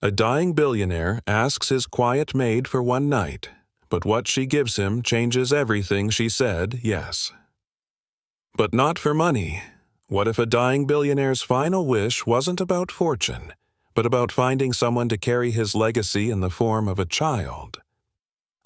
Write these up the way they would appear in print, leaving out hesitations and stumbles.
A dying billionaire asks his quiet maid for one night, but what she gives him changes everything she said yes. But not for money. What if a dying billionaire's final wish wasn't about fortune, but about finding someone to carry his legacy in the form of a child?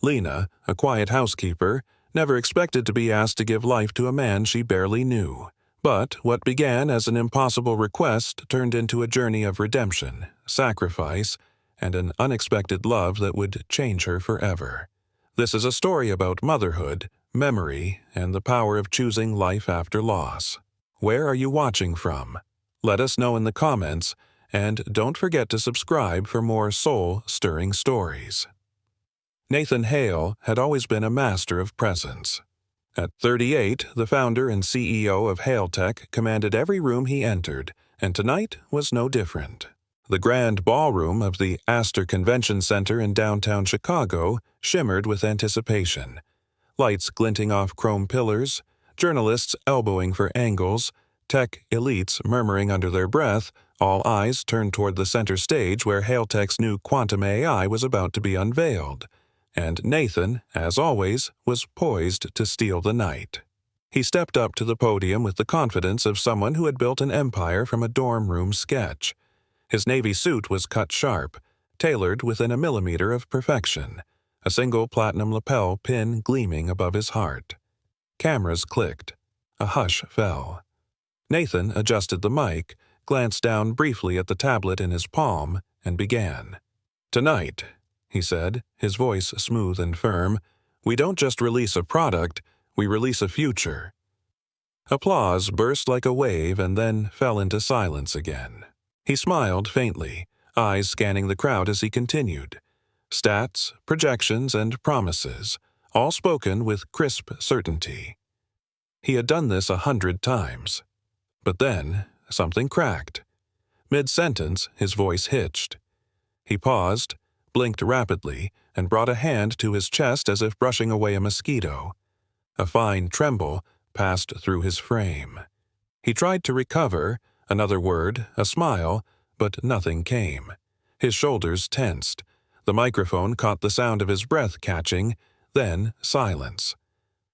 Lena, a quiet housekeeper, never expected to be asked to give life to a man she barely knew. But what began as an impossible request turned into a journey of redemption, sacrifice, and an unexpected love that would change her forever. This is a story about motherhood, memory, and the power of choosing life after loss. Where are you watching from? Let us know in the comments, and don't forget to subscribe for more soul-stirring stories. Nathan Hale had always been a master of presence. At 38, the founder and CEO of Hale Tech commanded every room he entered, and tonight was no different. The grand ballroom of the Astor Convention Center in downtown Chicago shimmered with anticipation. Lights glinting off chrome pillars, journalists elbowing for angles, tech elites murmuring under their breath, all eyes turned toward the center stage where Hale Tech's new quantum AI was about to be unveiled. And Nathan, as always, was poised to steal the night. He stepped up to the podium with the confidence of someone who had built an empire from a dorm room sketch. His navy suit was cut sharp, tailored within a millimeter of perfection, a single platinum lapel pin gleaming above his heart. Cameras clicked. A hush fell. Nathan adjusted the mic, glanced down briefly at the tablet in his palm, and began. "Tonight," he said, his voice smooth and firm, "we don't just release a product, we release a future." Applause burst like a wave and then fell into silence again. He smiled faintly, eyes scanning the crowd as he continued. Stats, projections, and promises, all spoken with crisp certainty. He had done this 100 times. But then, something cracked. Mid-sentence, his voice hitched. He paused, blinked rapidly, and brought a hand to his chest as if brushing away a mosquito. A fine tremble passed through his frame. He tried to recover, another word, a smile, but nothing came. His shoulders tensed. The microphone caught the sound of his breath catching, then silence.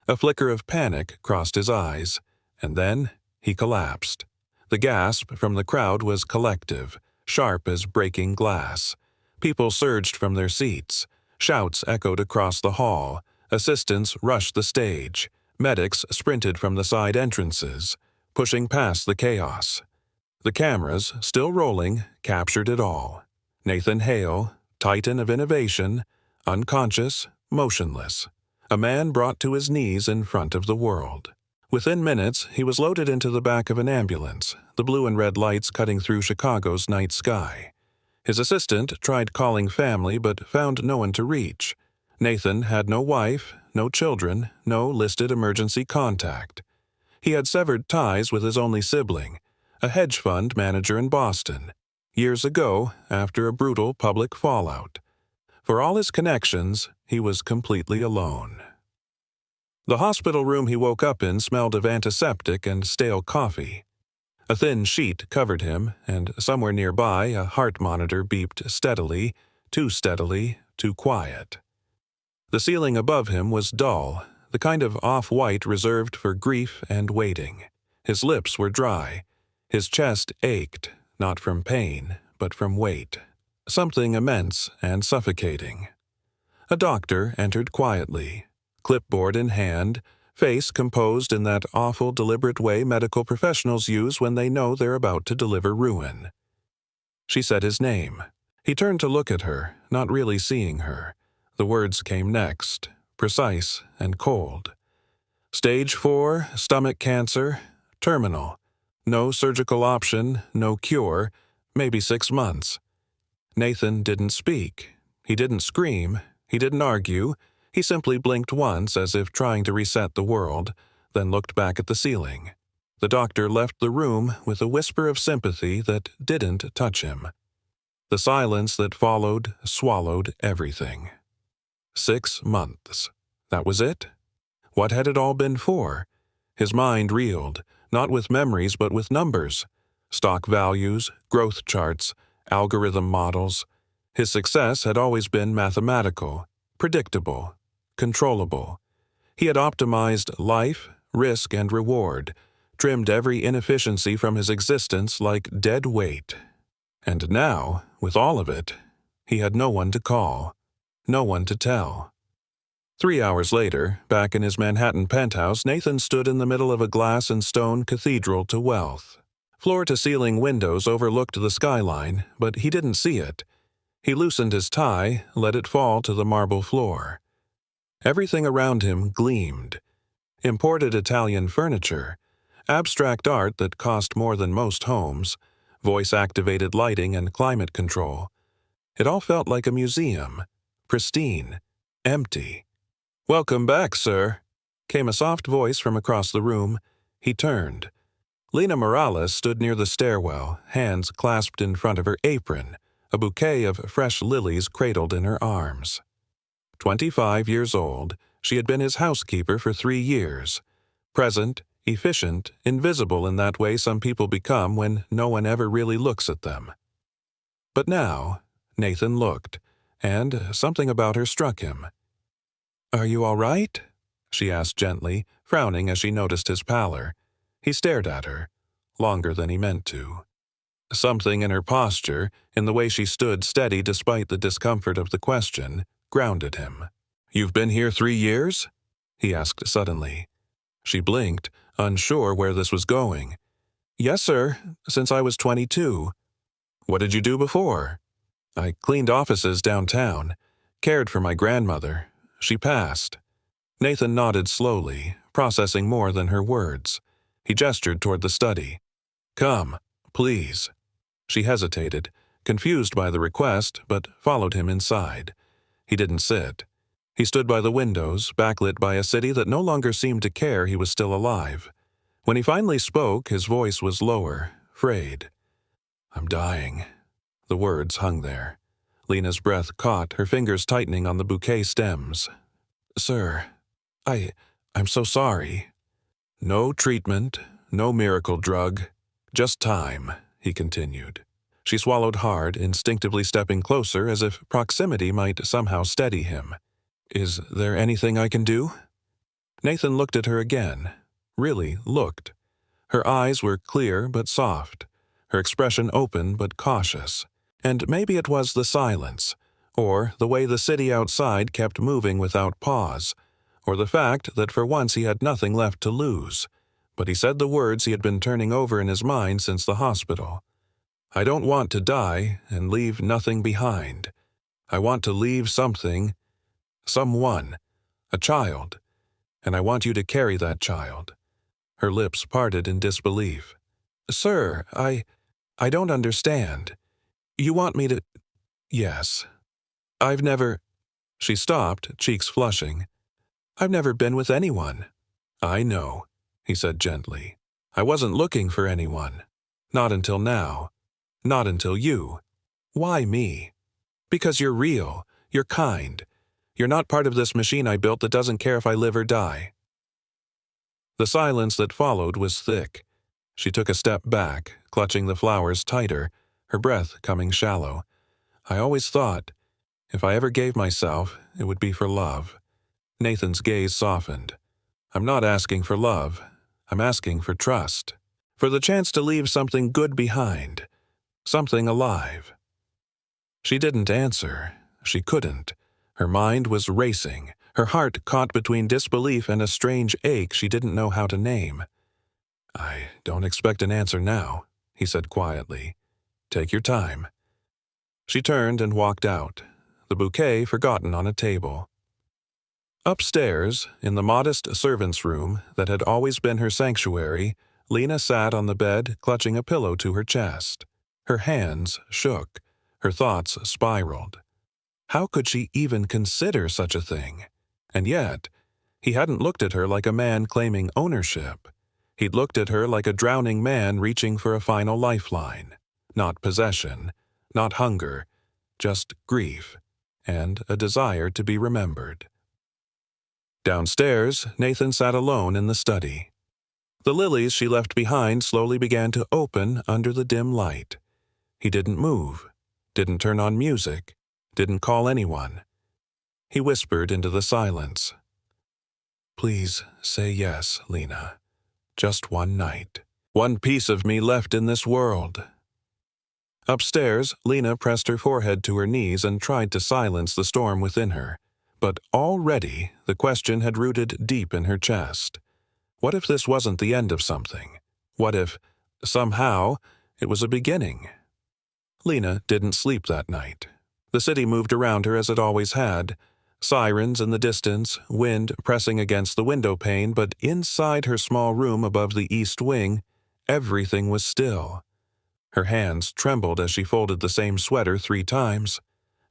A flicker of panic crossed his eyes, and then he collapsed. The gasp from the crowd was collective, sharp as breaking glass. People surged from their seats. Shouts echoed across the hall. Assistants rushed the stage. Medics sprinted from the side entrances, pushing past the chaos. The cameras, still rolling, captured it all. Nathan Hale, titan of innovation, unconscious, motionless. A man brought to his knees in front of the world. Within minutes, he was loaded into the back of an ambulance, the blue and red lights cutting through Chicago's night sky. His assistant tried calling family but found no one to reach. Nathan had no wife, no children, no listed emergency contact. He had severed ties with his only sibling, a hedge fund manager in Boston, years ago after a brutal public fallout. For all his connections, he was completely alone. The hospital room he woke up in smelled of antiseptic and stale coffee. A thin sheet covered him, and somewhere nearby a heart monitor beeped steadily, too quiet. The ceiling above him was dull, the kind of off-white reserved for grief and waiting. His lips were dry. His chest ached, not from pain, but from weight. Something immense and suffocating. A doctor entered quietly, clipboard in hand, face composed in that awful, deliberate way medical professionals use when they know they're about to deliver ruin. She said his name. He turned to look at her, not really seeing her. The words came next, precise and cold. Stage 4, stomach cancer, terminal. No surgical option, no cure, maybe 6 months. Nathan didn't speak. He didn't scream. He didn't argue. He simply blinked once as if trying to reset the world, then looked back at the ceiling. The doctor left the room with a whisper of sympathy that didn't touch him. The silence that followed swallowed everything. 6 months. That was it? What had it all been for? His mind reeled, not with memories but with numbers. Stock values, growth charts, algorithm models. His success had always been mathematical, predictable, controllable. He had optimized life, risk, and reward, trimmed every inefficiency from his existence like dead weight. And now, with all of it, he had no one to call, no one to tell. 3 hours later, back in his Manhattan penthouse, Nathan stood in the middle of a glass and stone cathedral to wealth. Floor-to-ceiling windows overlooked the skyline, but he didn't see it. He loosened his tie, let it fall to the marble floor. Everything around him gleamed. Imported Italian furniture, abstract art that cost more than most homes, voice-activated lighting and climate control. It all felt like a museum, pristine, empty. "Welcome back, sir," came a soft voice from across the room. He turned. Lena Morales stood near the stairwell, hands clasped in front of her apron, a bouquet of fresh lilies cradled in her arms. 25 years old, she had been his housekeeper for 3 years. Present, efficient, invisible in that way some people become when no one ever really looks at them. But now, Nathan looked, and something about her struck him. "Are you all right?" she asked gently, frowning as she noticed his pallor. He stared at her, longer than he meant to. Something in her posture, in the way she stood steady despite the discomfort of the question, grounded him. "You've been here 3 years?" he asked suddenly. She blinked, unsure where this was going. "Yes, sir, since I was 22. "What did you do before?" "I cleaned offices downtown, cared for my grandmother. She passed." Nathan nodded slowly, processing more than her words. He gestured toward the study. "Come, please." She hesitated, confused by the request, but followed him inside. He didn't sit. He stood by the windows, backlit by a city that no longer seemed to care he was still alive. When he finally spoke, his voice was lower, frayed. "I'm dying." The words hung there. Lena's breath caught, her fingers tightening on the bouquet stems. "Sir, I'm so sorry." "No treatment, no miracle drug, just time," he continued. She swallowed hard, instinctively stepping closer as if proximity might somehow steady him. "Is there anything I can do?" Nathan looked at her again. Really looked. Her eyes were clear but soft, her expression open but cautious. And maybe it was the silence, or the way the city outside kept moving without pause, or the fact that for once he had nothing left to lose. But he said the words he had been turning over in his mind since the hospital. "I don't want to die and leave nothing behind. I want to leave something, someone, a child, and I want you to carry that child." Her lips parted in disbelief. "Sir, I don't understand. You want me to—" "Yes. I've never—" She stopped, cheeks flushing. "I've never been with anyone." "I know," he said gently. "I wasn't looking for anyone. Not until now. Not until you. Why me? Because you're real. You're kind. You're not part of this machine I built that doesn't care if I live or die." The silence that followed was thick. She took a step back, clutching the flowers tighter, her breath coming shallow. "I always thought, if I ever gave myself, it would be for love." Nathan's gaze softened. "I'm not asking for love. I'm asking for trust. For the chance to leave something good behind. Something alive." She didn't answer. She couldn't. Her mind was racing, her heart caught between disbelief and a strange ache she didn't know how to name. "I don't expect an answer now," he said quietly. "Take your time." She turned and walked out, the bouquet forgotten on a table. Upstairs, in the modest servant's room that had always been her sanctuary, Lena sat on the bed, clutching a pillow to her chest. Her hands shook, her thoughts spiraled. How could she even consider such a thing? And yet, he hadn't looked at her like a man claiming ownership. He'd looked at her like a drowning man reaching for a final lifeline. Not possession, not hunger, just grief, and a desire to be remembered. Downstairs, Nathan sat alone in the study. The lilies she left behind slowly began to open under the dim light. He didn't move, didn't turn on music, didn't call anyone. He whispered into the silence. "Please say yes, Lena. Just one night. One piece of me left in this world." Upstairs, Lena pressed her forehead to her knees and tried to silence the storm within her. But already the question had rooted deep in her chest. What if this wasn't the end of something? What if, somehow, it was a beginning? Lena didn't sleep that night. The city moved around her as it always had. Sirens in the distance, wind pressing against the window pane, but inside her small room above the east wing, everything was still. Her hands trembled as she folded the same sweater 3 times,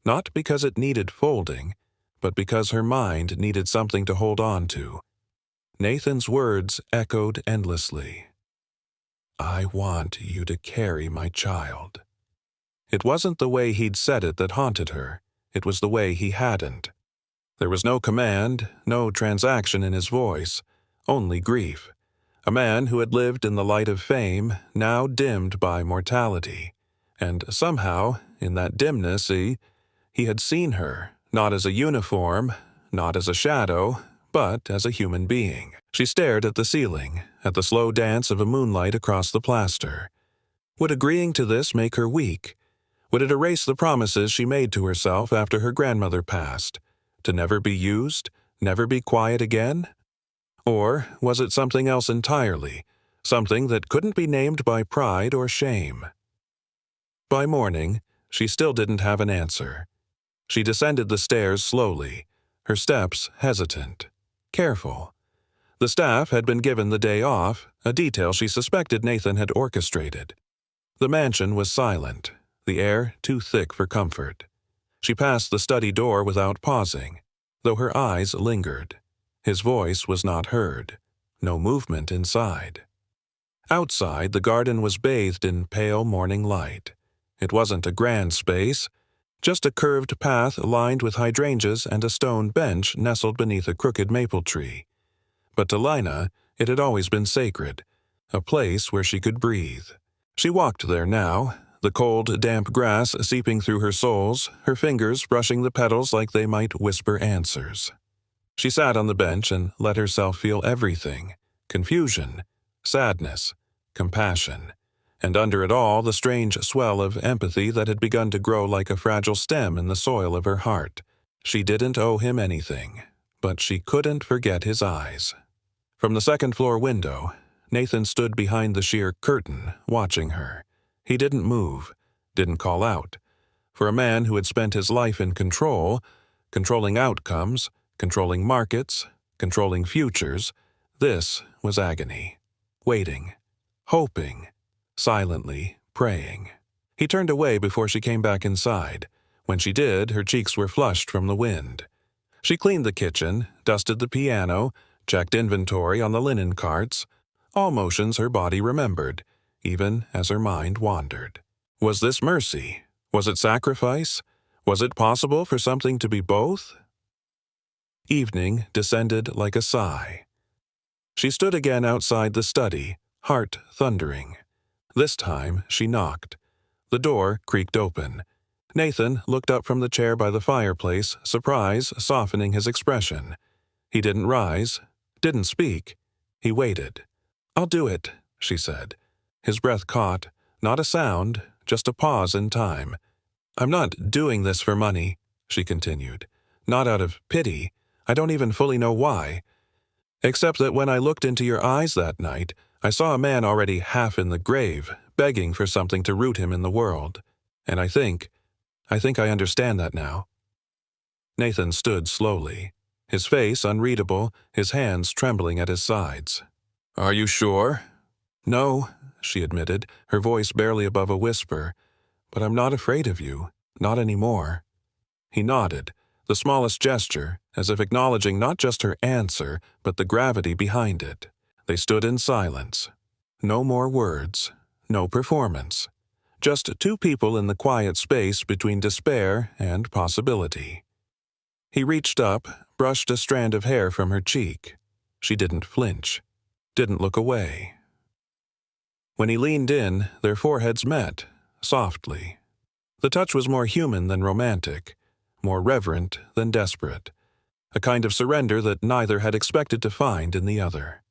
not because it needed folding, but because her mind needed something to hold on to. Nathan's words echoed endlessly. "I want you to carry my child." It wasn't the way he'd said it that haunted her. It was the way he hadn't. There was no command, no transaction in his voice, only grief. A man who had lived in the light of fame, now dimmed by mortality. And somehow, in that dimness, he had seen her, not as a uniform, not as a shadow, but as a human being. She stared at the ceiling, at the slow dance of a moonlight across the plaster. Would agreeing to this make her weak? Would it erase the promises she made to herself after her grandmother passed? To never be used, never be quiet again? Or was it something else entirely, something that couldn't be named by pride or shame? By morning, she still didn't have an answer. She descended the stairs slowly, her steps hesitant, careful. The staff had been given the day off, a detail she suspected Nathan had orchestrated. The mansion was silent, the air too thick for comfort. She passed the study door without pausing, though her eyes lingered. His voice was not heard, no movement inside. Outside, the garden was bathed in pale morning light. It wasn't a grand space, just a curved path lined with hydrangeas and a stone bench nestled beneath a crooked maple tree. But to Lina, it had always been sacred, a place where she could breathe. She walked there now, the cold, damp grass seeping through her soles, her fingers brushing the petals like they might whisper answers. She sat on the bench and let herself feel everything: confusion, sadness, compassion, and under it all the strange swell of empathy that had begun to grow like a fragile stem in the soil of her heart. She didn't owe him anything, but she couldn't forget his eyes. From the second-floor window, Nathan stood behind the sheer curtain, watching her. He didn't move, didn't call out. For a man who had spent his life in control, controlling outcomes, controlling markets, controlling futures, this was agony. Waiting, hoping, silently praying. He turned away before she came back inside. When she did, her cheeks were flushed from the wind. She cleaned the kitchen, dusted the piano, checked inventory on the linen carts, all motions her body remembered, even as her mind wandered. Was this mercy? Was it sacrifice? Was it possible for something to be both? Evening descended like a sigh. She stood again outside the study, heart thundering. This time she knocked. The door creaked open. Nathan looked up from the chair by the fireplace, surprise softening his expression. He didn't rise, didn't speak. He waited. "I'll do it," she said. His breath caught, not a sound, just a pause in time. "I'm not doing this for money," she continued. "Not out of pity. I don't even fully know why. Except that when I looked into your eyes that night, I saw a man already half in the grave, begging for something to root him in the world. And I think I understand that now." Nathan stood slowly, his face unreadable, his hands trembling at his sides. "Are you sure?" "No," she admitted, her voice barely above a whisper. "But I'm not afraid of you. Not anymore." He nodded, the smallest gesture, as if acknowledging not just her answer, but the gravity behind it. They stood in silence. No more words, no performance. Just 2 people in the quiet space between despair and possibility. He reached up, brushed a strand of hair from her cheek. She didn't flinch, didn't look away. When he leaned in, their foreheads met, softly. The touch was more human than romantic. more reverent than desperate, a kind of surrender that neither had expected to find in the other.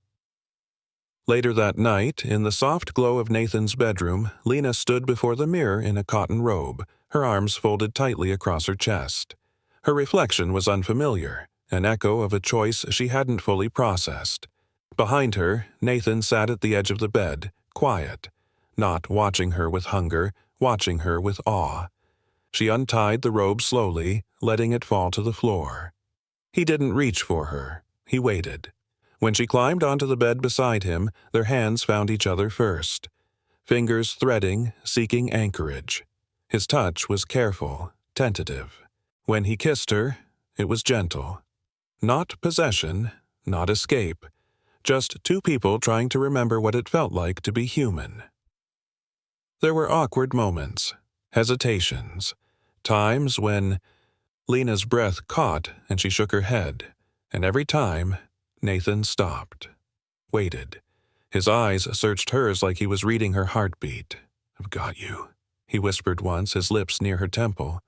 Later that night, in the soft glow of Nathan's bedroom, Lena stood before the mirror in a cotton robe, her arms folded tightly across her chest. Her reflection was unfamiliar, an echo of a choice she hadn't fully processed. Behind her, Nathan sat at the edge of the bed, quiet, not watching her with hunger, watching her with awe. She untied the robe slowly, letting it fall to the floor. He didn't reach for her. He waited. When she climbed onto the bed beside him, their hands found each other first. Fingers threading, seeking anchorage. His touch was careful, tentative. When he kissed her, it was gentle. Not possession, not escape. Just two people trying to remember what it felt like to be human. There were awkward moments, hesitations, times when Lena's breath caught and she shook her head, and every time Nathan stopped, waited. His eyes searched hers like he was reading her heartbeat. "I've got you," he whispered once, his lips near her temple.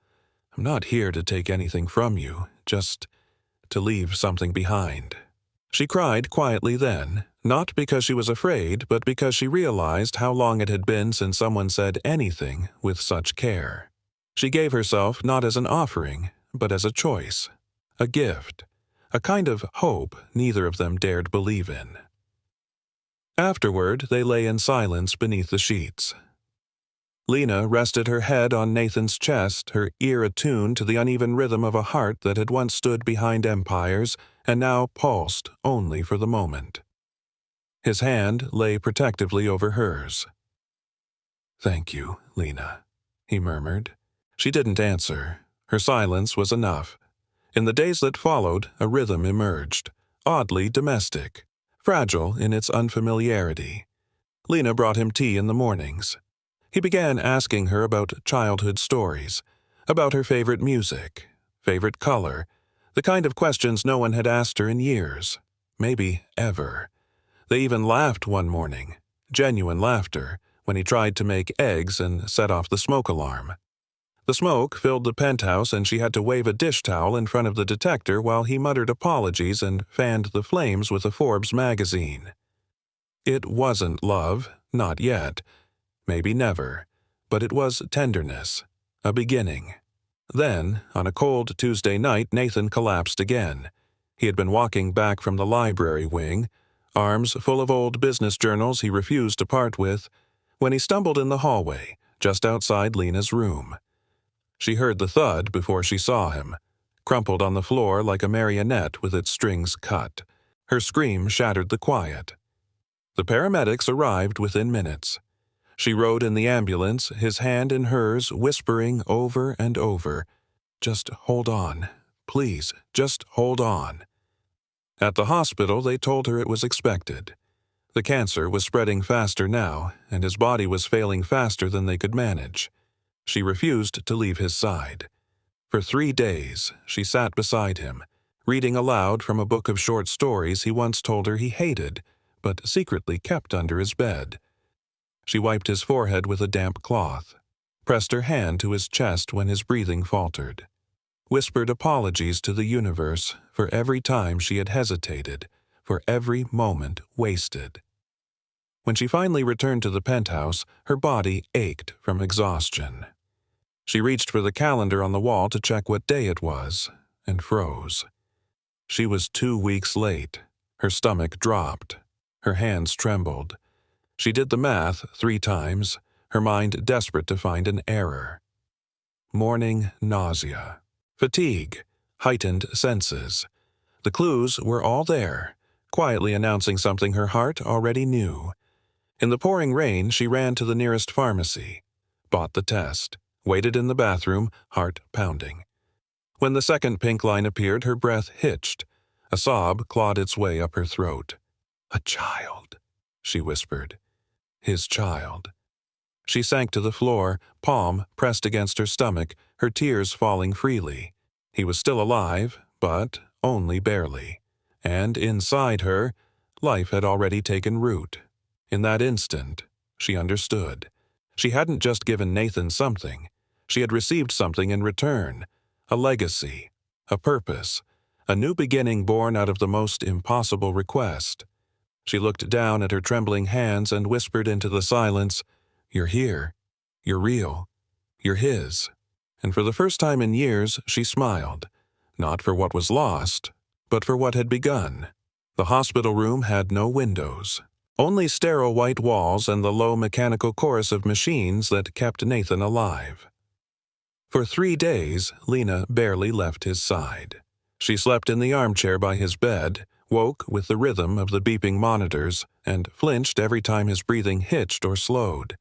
"I'm not here to take anything from you, just to leave something behind." She cried quietly then, not because she was afraid, but because she realized how long it had been since someone said anything with such care. She gave herself not as an offering, but as a choice, a gift, a kind of hope neither of them dared believe in. Afterward, they lay in silence beneath the sheets. Lena rested her head on Nathan's chest, her ear attuned to the uneven rhythm of a heart that had once stood behind empires and now pulsed only for the moment. His hand lay protectively over hers. "Thank you, Lena," he murmured. She didn't answer. Her silence was enough. In the days that followed, a rhythm emerged, oddly domestic, fragile in its unfamiliarity. Lena brought him tea in the mornings. He began asking her about childhood stories, about her favorite music, favorite color, the kind of questions no one had asked her in years, maybe ever. They even laughed one morning, genuine laughter, when he tried to make eggs and set off the smoke alarm. The smoke filled the penthouse and she had to wave a dish towel in front of the detector while he muttered apologies and fanned the flames with a Forbes magazine. It wasn't love, not yet, maybe never, but it was tenderness, a beginning. Then, on a cold Tuesday night, Nathan collapsed again. He had been walking back from the library wing, arms full of old business journals he refused to part with, when he stumbled in the hallway, just outside Lena's room. She heard the thud before she saw him, crumpled on the floor like a marionette with its strings cut. Her scream shattered the quiet. The paramedics arrived within minutes. She rode in the ambulance, his hand in hers, whispering over and over, "Just hold on. Please, just hold on." At the hospital, they told her it was expected. The cancer was spreading faster now, and his body was failing faster than they could manage. She refused to leave his side. For 3 days, she sat beside him, reading aloud from a book of short stories he once told her he hated, but secretly kept under his bed. She wiped his forehead with a damp cloth, pressed her hand to his chest when his breathing faltered, whispered apologies to the universe for every time she had hesitated, for every moment wasted. When she finally returned to the penthouse, her body ached from exhaustion. She reached for the calendar on the wall to check what day it was, and froze. She was 2 weeks late. Her stomach dropped. Her hands trembled. She did the math 3 times, her mind desperate to find an error. Morning nausea, fatigue, heightened senses. The clues were all there, quietly announcing something her heart already knew. In the pouring rain, she ran to the nearest pharmacy, bought the test, waited in the bathroom, heart pounding. When the second pink line appeared, her breath hitched. A sob clawed its way up her throat. "A child," she whispered. His child. She sank to the floor, palm pressed against her stomach, her tears falling freely. He was still alive, but only barely. And inside her, life had already taken root. In that instant, she understood. She hadn't just given Nathan something. She had received something in return. a legacy, a purpose, a new beginning born out of the most impossible request. She looked down at her trembling hands and whispered into the silence, "You're here. You're real. You're his." And for the first time in years, she smiled, not for what was lost, but for what had begun. The hospital room had no windows, only sterile white walls and the low mechanical chorus of machines that kept Nathan alive. For 3 days, Lena barely left his side. She slept in the armchair by his bed, woke with the rhythm of the beeping monitors, and flinched every time his breathing hitched or slowed.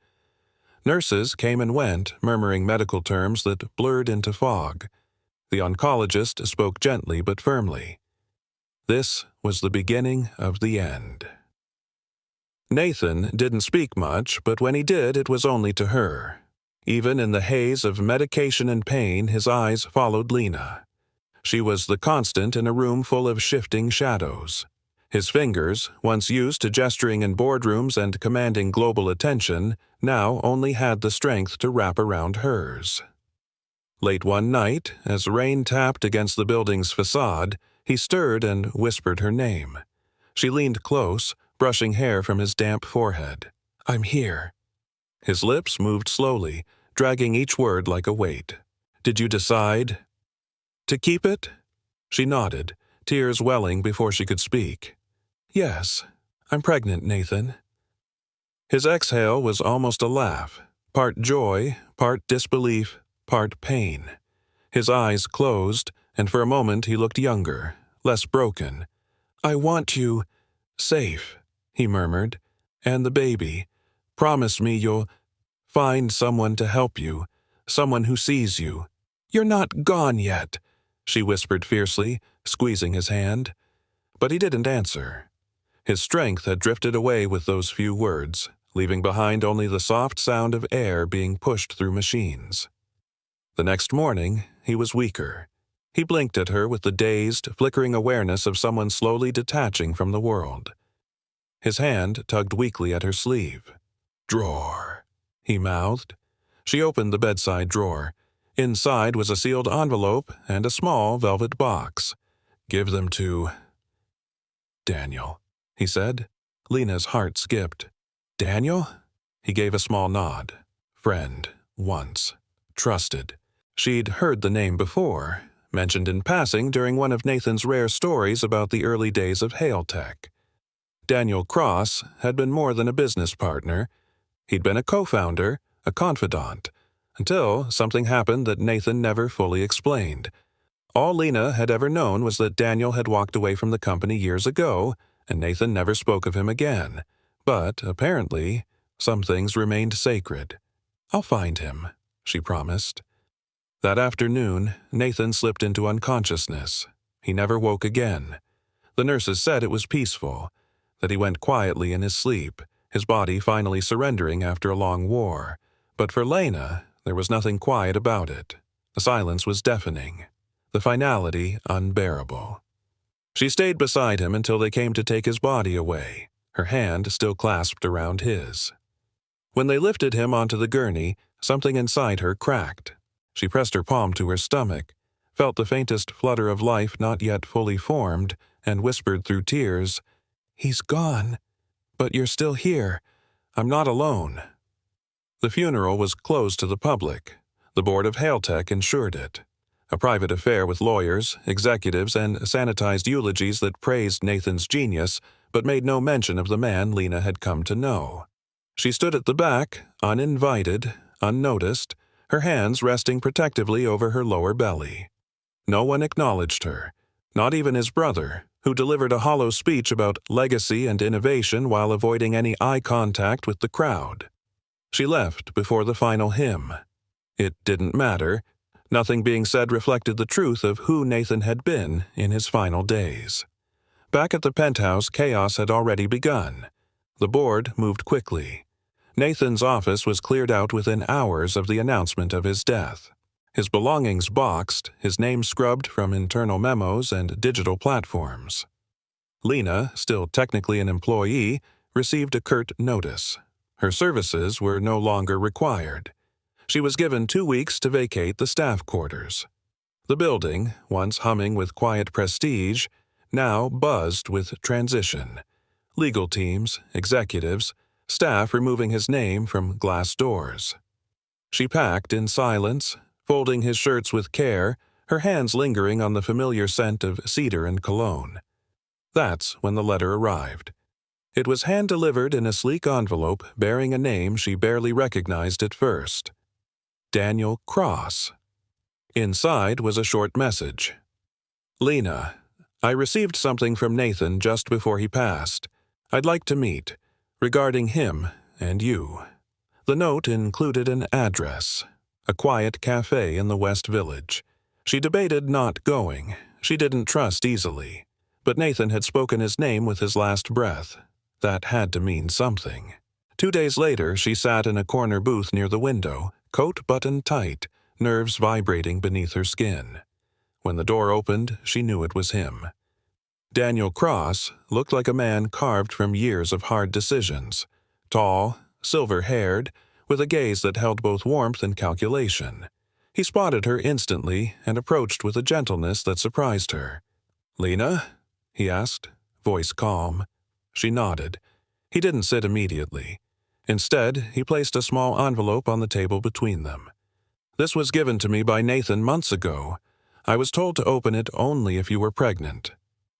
Nurses came and went, murmuring medical terms that blurred into fog. The oncologist spoke gently but firmly. This was the beginning of the end. Nathan didn't speak much, but when he did, it was only to her. Even in the haze of medication and pain, his eyes followed Lena. She was the constant in a room full of shifting shadows. His fingers, once used to gesturing in boardrooms and commanding global attention, now only had the strength to wrap around hers. Late one night, as rain tapped against the building's facade, he stirred and whispered her name. She leaned close, brushing hair from his damp forehead. "I'm here." His lips moved slowly, dragging each word like a weight. "Did you decide to keep it?" She nodded, tears welling before she could speak. "Yes, I'm pregnant, Nathan." His exhale was almost a laugh, part joy, part disbelief, part pain. His eyes closed, and for a moment he looked younger, less broken. "I want you safe," he murmured, "and the baby. Promise me you'll find someone to help you, someone who sees you." "You're not gone yet," she whispered fiercely, squeezing his hand. But he didn't answer. His strength had drifted away with those few words, leaving behind only the soft sound of air being pushed through machines. The next morning, he was weaker. He blinked at her with the dazed, flickering awareness of someone slowly detaching from the world. His hand tugged weakly at her sleeve. "Drawer," he mouthed. She opened the bedside drawer. Inside was a sealed envelope and a small velvet box. "Give them to Daniel," he said. Lena's heart skipped. "Daniel?" He gave a small nod. Friend, once. Trusted. She'd heard the name before, mentioned in passing during one of Nathan's rare stories about the early days of Hailtech. Daniel Cross had been more than a business partner. He'd been a co-founder, a confidant, until something happened that Nathan never fully explained. All Lena had ever known was that Daniel had walked away from the company years ago, and Nathan never spoke of him again. But, apparently, some things remained sacred. "I'll find him," she promised. That afternoon, Nathan slipped into unconsciousness. He never woke again. The nurses said it was peaceful, that he went quietly in his sleep, his body finally surrendering after a long war. But for Lena, there was nothing quiet about it. The silence was deafening, the finality unbearable. She stayed beside him until they came to take his body away, her hand still clasped around his. When they lifted him onto the gurney, something inside her cracked. She pressed her palm to her stomach, felt the faintest flutter of life not yet fully formed, and whispered through tears, "He's gone, but you're still here. I'm not alone." The funeral was closed to the public. The board of Hailtech ensured it. A private affair with lawyers, executives, and sanitized eulogies that praised Nathan's genius, but made no mention of the man Lena had come to know. She stood at the back, uninvited, unnoticed, her hands resting protectively over her lower belly. No one acknowledged her, not even his brother, who delivered a hollow speech about legacy and innovation while avoiding any eye contact with the crowd. She left before the final hymn. It didn't matter. Nothing being said reflected the truth of who Nathan had been in his final days. Back at the penthouse, chaos had already begun. The board moved quickly. Nathan's office was cleared out within hours of the announcement of his death. His belongings boxed, his name scrubbed from internal memos and digital platforms. Lena, still technically an employee, received a curt notice. Her services were no longer required. She was given 2 weeks to vacate the staff quarters. The building, once humming with quiet prestige, now buzzed with transition. Legal teams, executives, staff removing his name from glass doors. She packed in silence, folding his shirts with care, her hands lingering on the familiar scent of cedar and cologne. That's when the letter arrived. It was hand-delivered in a sleek envelope bearing a name she barely recognized at first. Daniel Cross. Inside was a short message. Lena, I received something from Nathan just before he passed. I'd like to meet, regarding him and you. The note included an address, a quiet cafe in the West Village. She debated not going. She didn't trust easily. But Nathan had spoken his name with his last breath. That had to mean something. 2 days later, she sat in a corner booth near the window, coat buttoned tight, nerves vibrating beneath her skin. When the door opened, she knew it was him. Daniel Cross looked like a man carved from years of hard decisions. Tall, silver-haired, with a gaze that held both warmth and calculation. He spotted her instantly and approached with a gentleness that surprised her. "Lena?" he asked, voice calm. She nodded. He didn't sit immediately. Instead, he placed a small envelope on the table between them. "This was given to me by Nathan months ago. I was told to open it only if you were pregnant."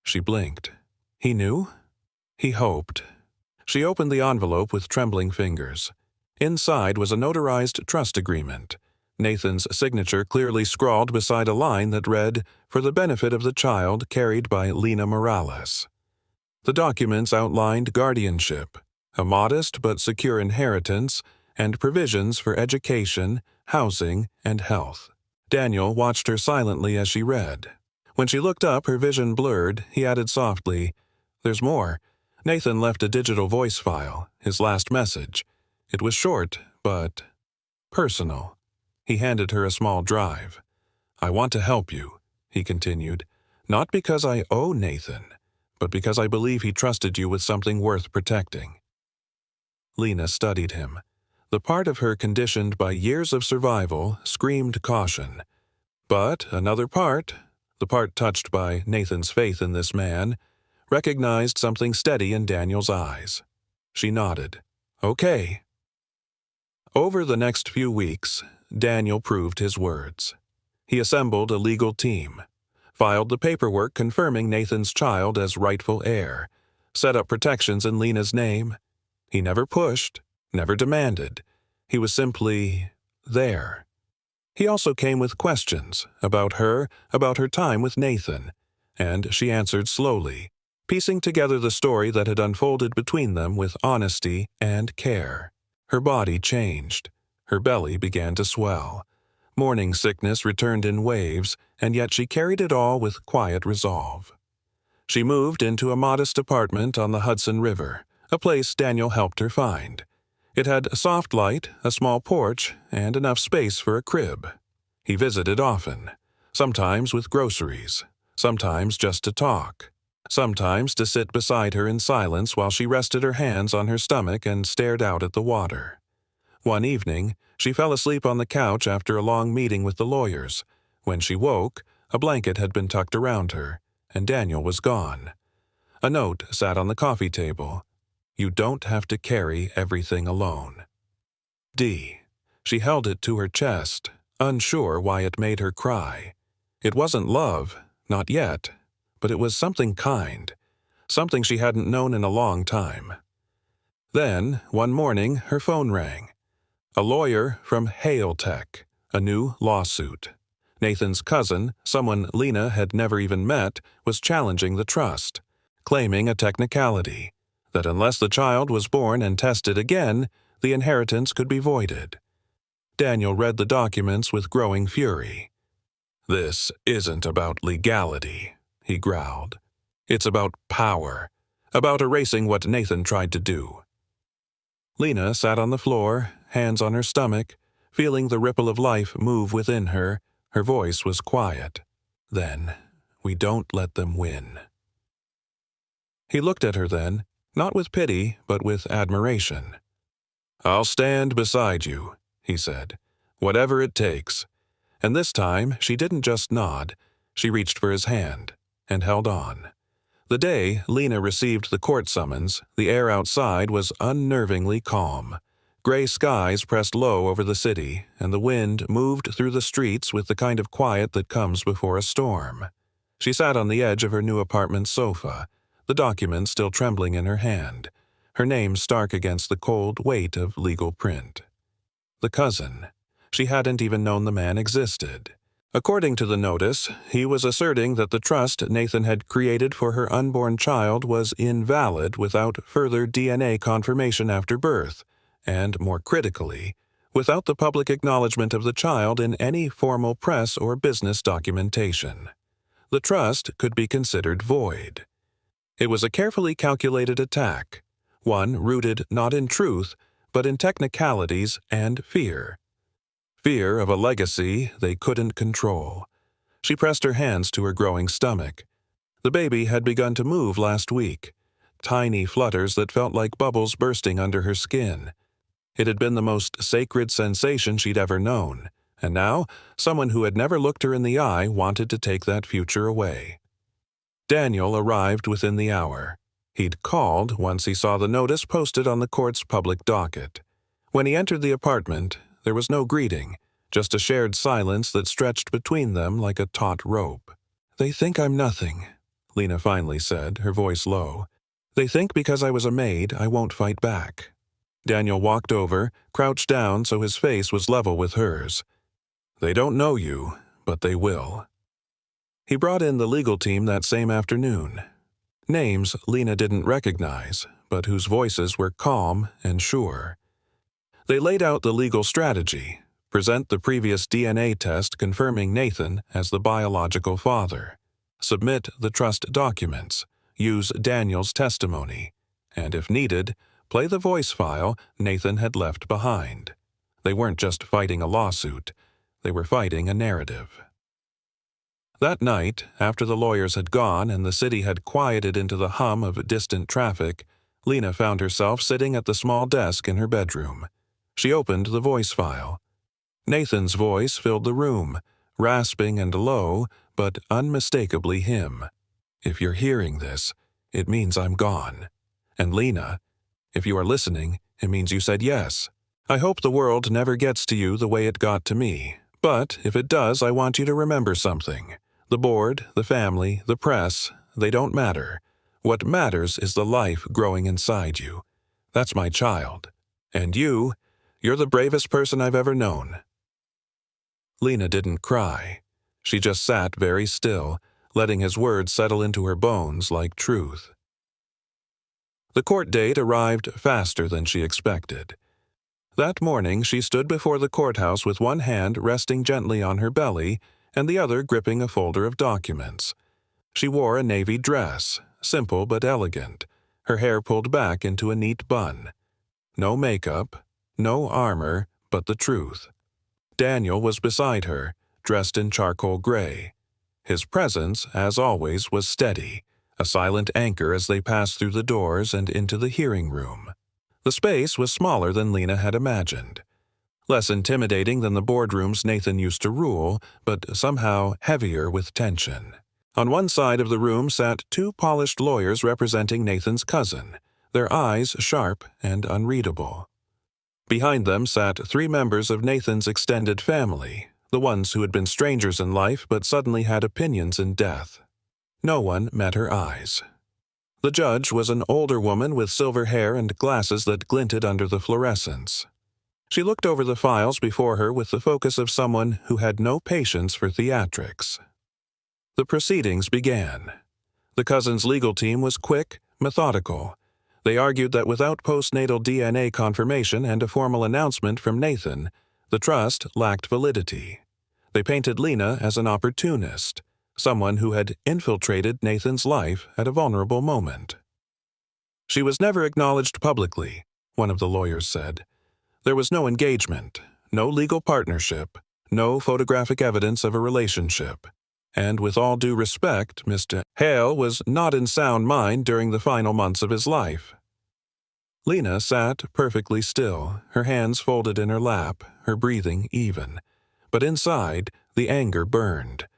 She blinked. He knew? He hoped. She opened the envelope with trembling fingers. Inside was a notarized trust agreement, Nathan's signature clearly scrawled beside a line that read, "For the benefit of the child carried by Lena Morales." The documents outlined guardianship, a modest but secure inheritance, and provisions for education, housing, and health. Daniel watched her silently as she read. When she looked up, her vision blurred. He added softly, "There's more." Nathan left a digital voice file, his last message. It was short, but personal. He handed her a small drive. "I want to help you," he continued, "not because I owe Nathan, but because I believe he trusted you with something worth protecting." Lena studied him. The part of her conditioned by years of survival screamed caution. But another part, the part touched by Nathan's faith in this man, recognized something steady in Daniel's eyes. She nodded. "Okay." Over the next few weeks, Daniel proved his words. He assembled a legal team, filed the paperwork confirming Nathan's child as rightful heir, set up protections in Lena's name. He never pushed, never demanded. He was simply there. He also came with questions about her time with Nathan, and she answered slowly, piecing together the story that had unfolded between them with honesty and care. Her body changed. Her belly began to swell. Morning sickness returned in waves, and yet she carried it all with quiet resolve. She moved into a modest apartment on the Hudson River, a place Daniel helped her find. It had a soft light, a small porch, and enough space for a crib. He visited often, sometimes with groceries, sometimes just to talk, sometimes to sit beside her in silence while she rested her hands on her stomach and stared out at the water. One evening, she fell asleep on the couch after a long meeting with the lawyers. When she woke, a blanket had been tucked around her, and Daniel was gone. A note sat on the coffee table. "You don't have to carry everything alone." D. She held it to her chest, unsure why it made her cry. It wasn't love, not yet, but it was something kind, something she hadn't known in a long time. Then, one morning, her phone rang. A lawyer from Hale Tech, a new lawsuit. Nathan's cousin, someone Lena had never even met, was challenging the trust, claiming a technicality, that unless the child was born and tested again, the inheritance could be voided. Daniel read the documents with growing fury. "This isn't about legality," he growled. "It's about power, about erasing what Nathan tried to do." Lena sat on the floor, hands on her stomach, feeling the ripple of life move within her. Her voice was quiet. "Then, we don't let them win." He looked at her then, not with pity, but with admiration. "I'll stand beside you," he said, "whatever it takes. And this time, she didn't just nod. She reached for his hand and held on. The day Lena received the court summons, the air outside was unnervingly calm. Gray skies pressed low over the city, and the wind moved through the streets with the kind of quiet that comes before a storm. She sat on the edge of her new apartment's sofa, the document still trembling in her hand, her name stark against the cold weight of legal print. The cousin. She hadn't even known the man existed. According to the notice, he was asserting that the trust Nathan had created for her unborn child was invalid without further DNA confirmation after birth, and, more critically, without the public acknowledgement of the child in any formal press or business documentation. The trust could be considered void. It was a carefully calculated attack, one rooted not in truth, but in technicalities and fear. Fear of a legacy they couldn't control. She pressed her hands to her growing stomach. The baby had begun to move last week, tiny flutters that felt like bubbles bursting under her skin. It had been the most sacred sensation she'd ever known, and now someone who had never looked her in the eye wanted to take that future away. Daniel arrived within the hour. He'd called once he saw the notice posted on the court's public docket. When he entered the apartment, there was no greeting, just a shared silence that stretched between them like a taut rope. "They think I'm nothing," Lena finally said, her voice low. "They think because I was a maid, I won't fight back." Daniel walked over, crouched down so his face was level with hers. "They don't know you, but they will." He brought in the legal team that same afternoon. Names Lena didn't recognize, but whose voices were calm and sure. They laid out the legal strategy: present the previous DNA test confirming Nathan as the biological father, submit the trust documents, use Daniel's testimony, and if needed, play the voice file Nathan had left behind. They weren't just fighting a lawsuit, they were fighting a narrative. That night, after the lawyers had gone and the city had quieted into the hum of distant traffic, Lena found herself sitting at the small desk in her bedroom. She opened the voice file. Nathan's voice filled the room, rasping and low, but unmistakably him. "If you're hearing this, it means I'm gone. And Lena, if you are listening, it means you said yes. I hope the world never gets to you the way it got to me. But if it does, I want you to remember something. The board, the family, the press, they don't matter. What matters is the life growing inside you. That's my child. And you're the bravest person I've ever known." Lena didn't cry. She just sat very still, letting his words settle into her bones like truth. The court date arrived faster than she expected. That morning she stood before the courthouse with one hand resting gently on her belly and the other gripping a folder of documents. She wore a navy dress, simple but elegant, her hair pulled back into a neat bun. No makeup, no armor, but the truth. Daniel was beside her, dressed in charcoal gray. His presence, as always, was steady, a silent anchor as they passed through the doors and into the hearing room. The space was smaller than Lena had imagined. Less intimidating than the boardrooms Nathan used to rule, but somehow heavier with tension. On one side of the room sat two polished lawyers representing Nathan's cousin, their eyes sharp and unreadable. Behind them sat three members of Nathan's extended family, the ones who had been strangers in life but suddenly had opinions in death. No one met her eyes. The judge was an older woman with silver hair and glasses that glinted under the fluorescence. She looked over the files before her with the focus of someone who had no patience for theatrics. The proceedings began. The cousin's legal team was quick, methodical. They argued that without postnatal DNA confirmation and a formal announcement from Nathan, the trust lacked validity. They painted Lena as an opportunist, someone who had infiltrated Nathan's life at a vulnerable moment. "She was never acknowledged publicly," one of the lawyers said. "There was no engagement, no legal partnership, no photographic evidence of a relationship. And with all due respect, Mr. Hale was not in sound mind during the final months of his life." Lena sat perfectly still, her hands folded in her lap, her breathing even. But inside, The anger burned.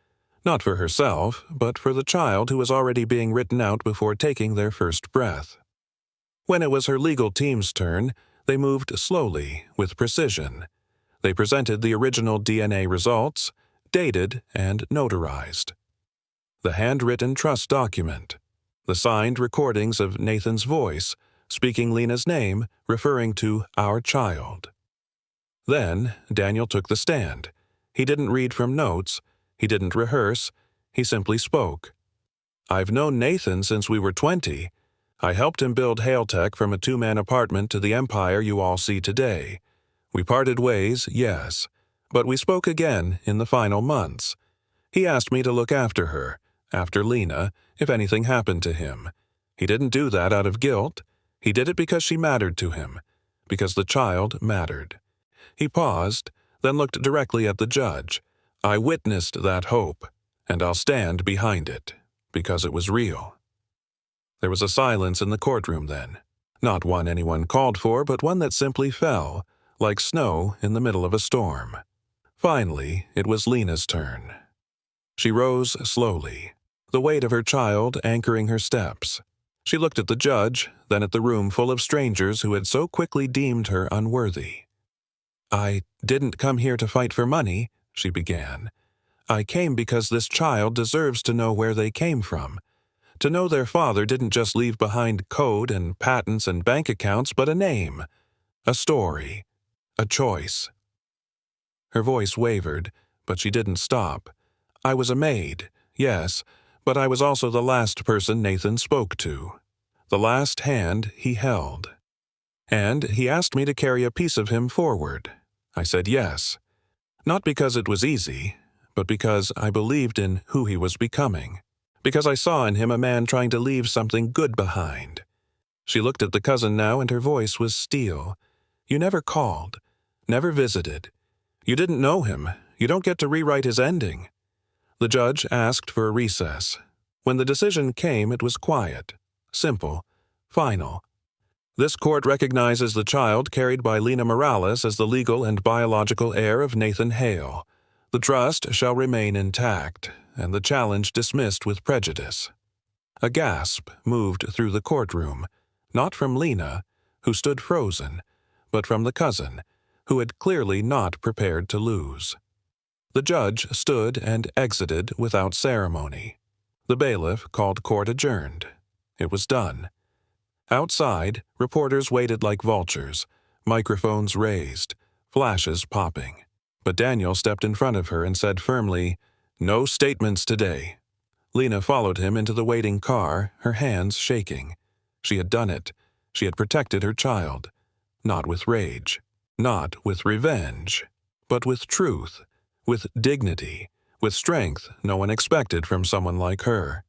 Not for herself, but for the child who was already being written out before taking their first breath. When it was her legal team's turn, they moved slowly, with precision. They presented the original DNA results, dated and notarized. The handwritten trust document. The signed recordings of Nathan's voice, speaking Lena's name, referring to our child. Then Daniel took the stand. He didn't read from notes. He didn't rehearse. He simply spoke. "I've known Nathan since we were 20. I helped him build Hailtech from a 2-man apartment to the empire you all see today. We parted ways, yes, but we spoke again in the final months. He asked me to look after her, after Lena, if anything happened to him. He didn't do that out of guilt. He did it because she mattered to him, because the child mattered." He paused, then looked directly at the judge. "I witnessed that hope, and I'll stand behind it, because it was real." There was a silence in the courtroom then. Not one anyone called for, but one that simply fell, like snow in the middle of a storm. Finally, it was Lena's turn. She rose slowly, the weight of her child anchoring her steps. She looked at the judge, then at the room full of strangers who had so quickly deemed her unworthy. "I didn't come here to fight for money," she began. "I came because this child deserves to know where they came from. To know their father didn't just leave behind code and patents and bank accounts, but a name, a story, a choice." Her voice wavered, but she didn't stop. "I was a maid, yes, but I was also the last person Nathan spoke to. The last hand he held. And he asked me to carry a piece of him forward. I said yes. Not because it was easy, but because I believed in who he was becoming. Because I saw in him a man trying to leave something good behind." She looked at the cousin now, and her voice was steel. "You never called, never visited. You didn't know him. You don't get to rewrite his ending." The judge asked for a recess. When the decision came, it was quiet, simple, final. This court recognizes the child carried by Lena Morales as the legal and biological heir of Nathan Hale. The trust shall remain intact, and the challenge dismissed with prejudice. A gasp moved through the courtroom, not from Lena, who stood frozen, but from the cousin, who had clearly not prepared to lose. The judge stood and exited without ceremony. The bailiff called court adjourned. It was done. Outside, reporters waited like vultures, microphones raised, flashes popping. But Daniel stepped in front of her and said firmly, "No statements today." Lena followed him into the waiting car, her hands shaking. She had done it. She had protected her child. Not with rage, not with revenge, but with truth, with dignity, with strength no one expected from someone like her.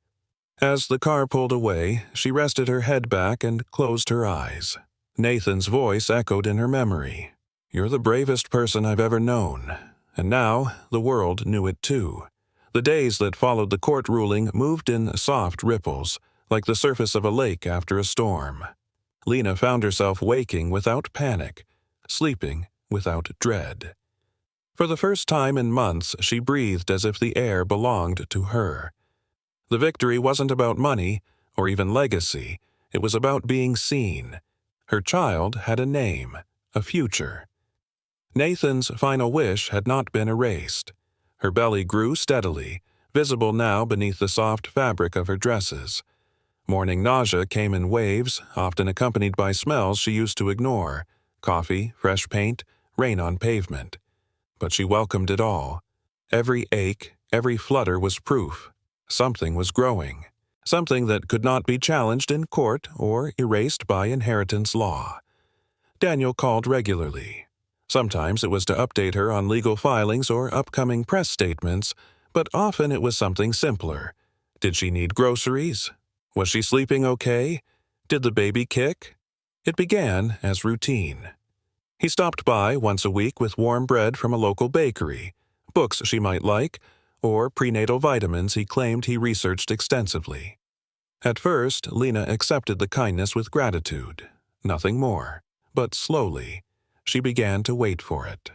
As the car pulled away, she rested her head back and closed her eyes. Nathan's voice echoed in her memory. "You're the bravest person I've ever known." And now the world knew it too. The days that followed the court ruling moved in soft ripples, like the surface of a lake after a storm. Lena found herself waking without panic, sleeping without dread. For the first time in months, she breathed as if the air belonged to her. The victory wasn't about money, or even legacy. It was about being seen. Her child had a name, a future. Nathan's final wish had not been erased. Her belly grew steadily, visible now beneath the soft fabric of her dresses. Morning nausea came in waves, often accompanied by smells she used to ignore: coffee, fresh paint, rain on pavement. But she welcomed it all. Every ache, every flutter was proof. Something was growing. Something that could not be challenged in court or erased by inheritance law. Daniel called regularly. Sometimes it was to update her on legal filings or upcoming press statements, but often it was something simpler. Did she need groceries? Was she sleeping okay? Did the baby kick? It began as routine. He stopped by once a week with warm bread from a local bakery, books she might like, or prenatal vitamins he claimed he researched extensively. At first, Lena accepted the kindness with gratitude. Nothing more. But slowly, she began to wait for it.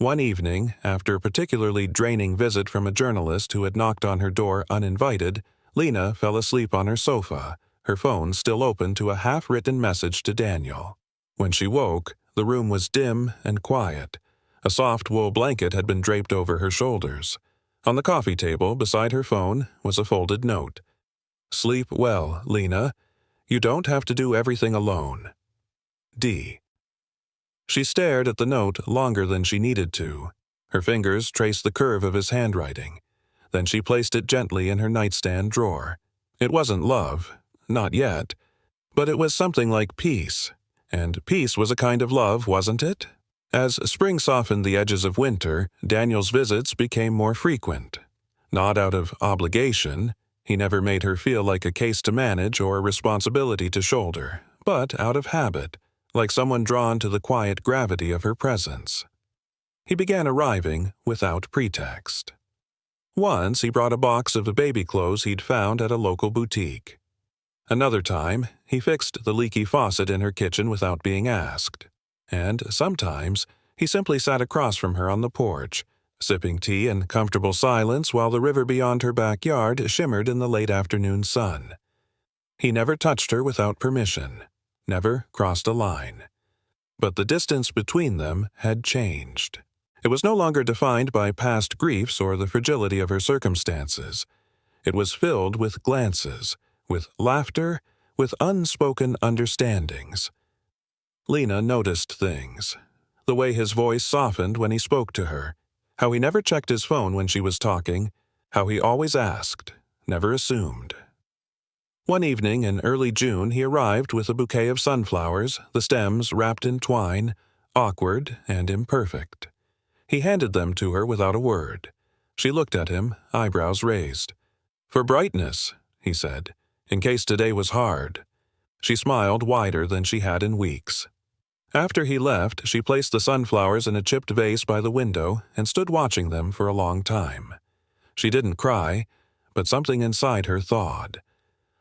One evening, after a particularly draining visit from a journalist who had knocked on her door uninvited, Lena fell asleep on her sofa, her phone still open to a half-written message to Daniel. When she woke, the room was dim and quiet. A soft wool blanket had been draped over her shoulders. On the coffee table, beside her phone, was a folded note. "Sleep well, Lena. You don't have to do everything alone. D." She stared at the note longer than she needed to. Her fingers traced the curve of his handwriting. Then she placed it gently in her nightstand drawer. It wasn't love, not yet, but it was something like peace. And peace was a kind of love, wasn't it? As spring softened the edges of winter, Daniel's visits became more frequent. Not out of obligation, he never made her feel like a case to manage or a responsibility to shoulder, but out of habit, like someone drawn to the quiet gravity of her presence. He began arriving without pretext. Once he brought a box of the baby clothes he'd found at a local boutique. Another time, he fixed the leaky faucet in her kitchen without being asked. And sometimes, he simply sat across from her on the porch, sipping tea in comfortable silence while the river beyond her backyard shimmered in the late afternoon sun. He never touched her without permission, never crossed a line. But the distance between them had changed. It was no longer defined by past griefs or the fragility of her circumstances. It was filled with glances, with laughter, with unspoken understandings. Lena noticed things. The way his voice softened when he spoke to her, how he never checked his phone when she was talking, how he always asked, never assumed. One evening in early June he arrived with a bouquet of sunflowers, the stems wrapped in twine, awkward and imperfect. He handed them to her without a word. She looked at him, eyebrows raised. "For brightness," he said, "in case today was hard." She smiled wider than she had in weeks. After he left, she placed the sunflowers in a chipped vase by the window and stood watching them for a long time. She didn't cry, but something inside her thawed.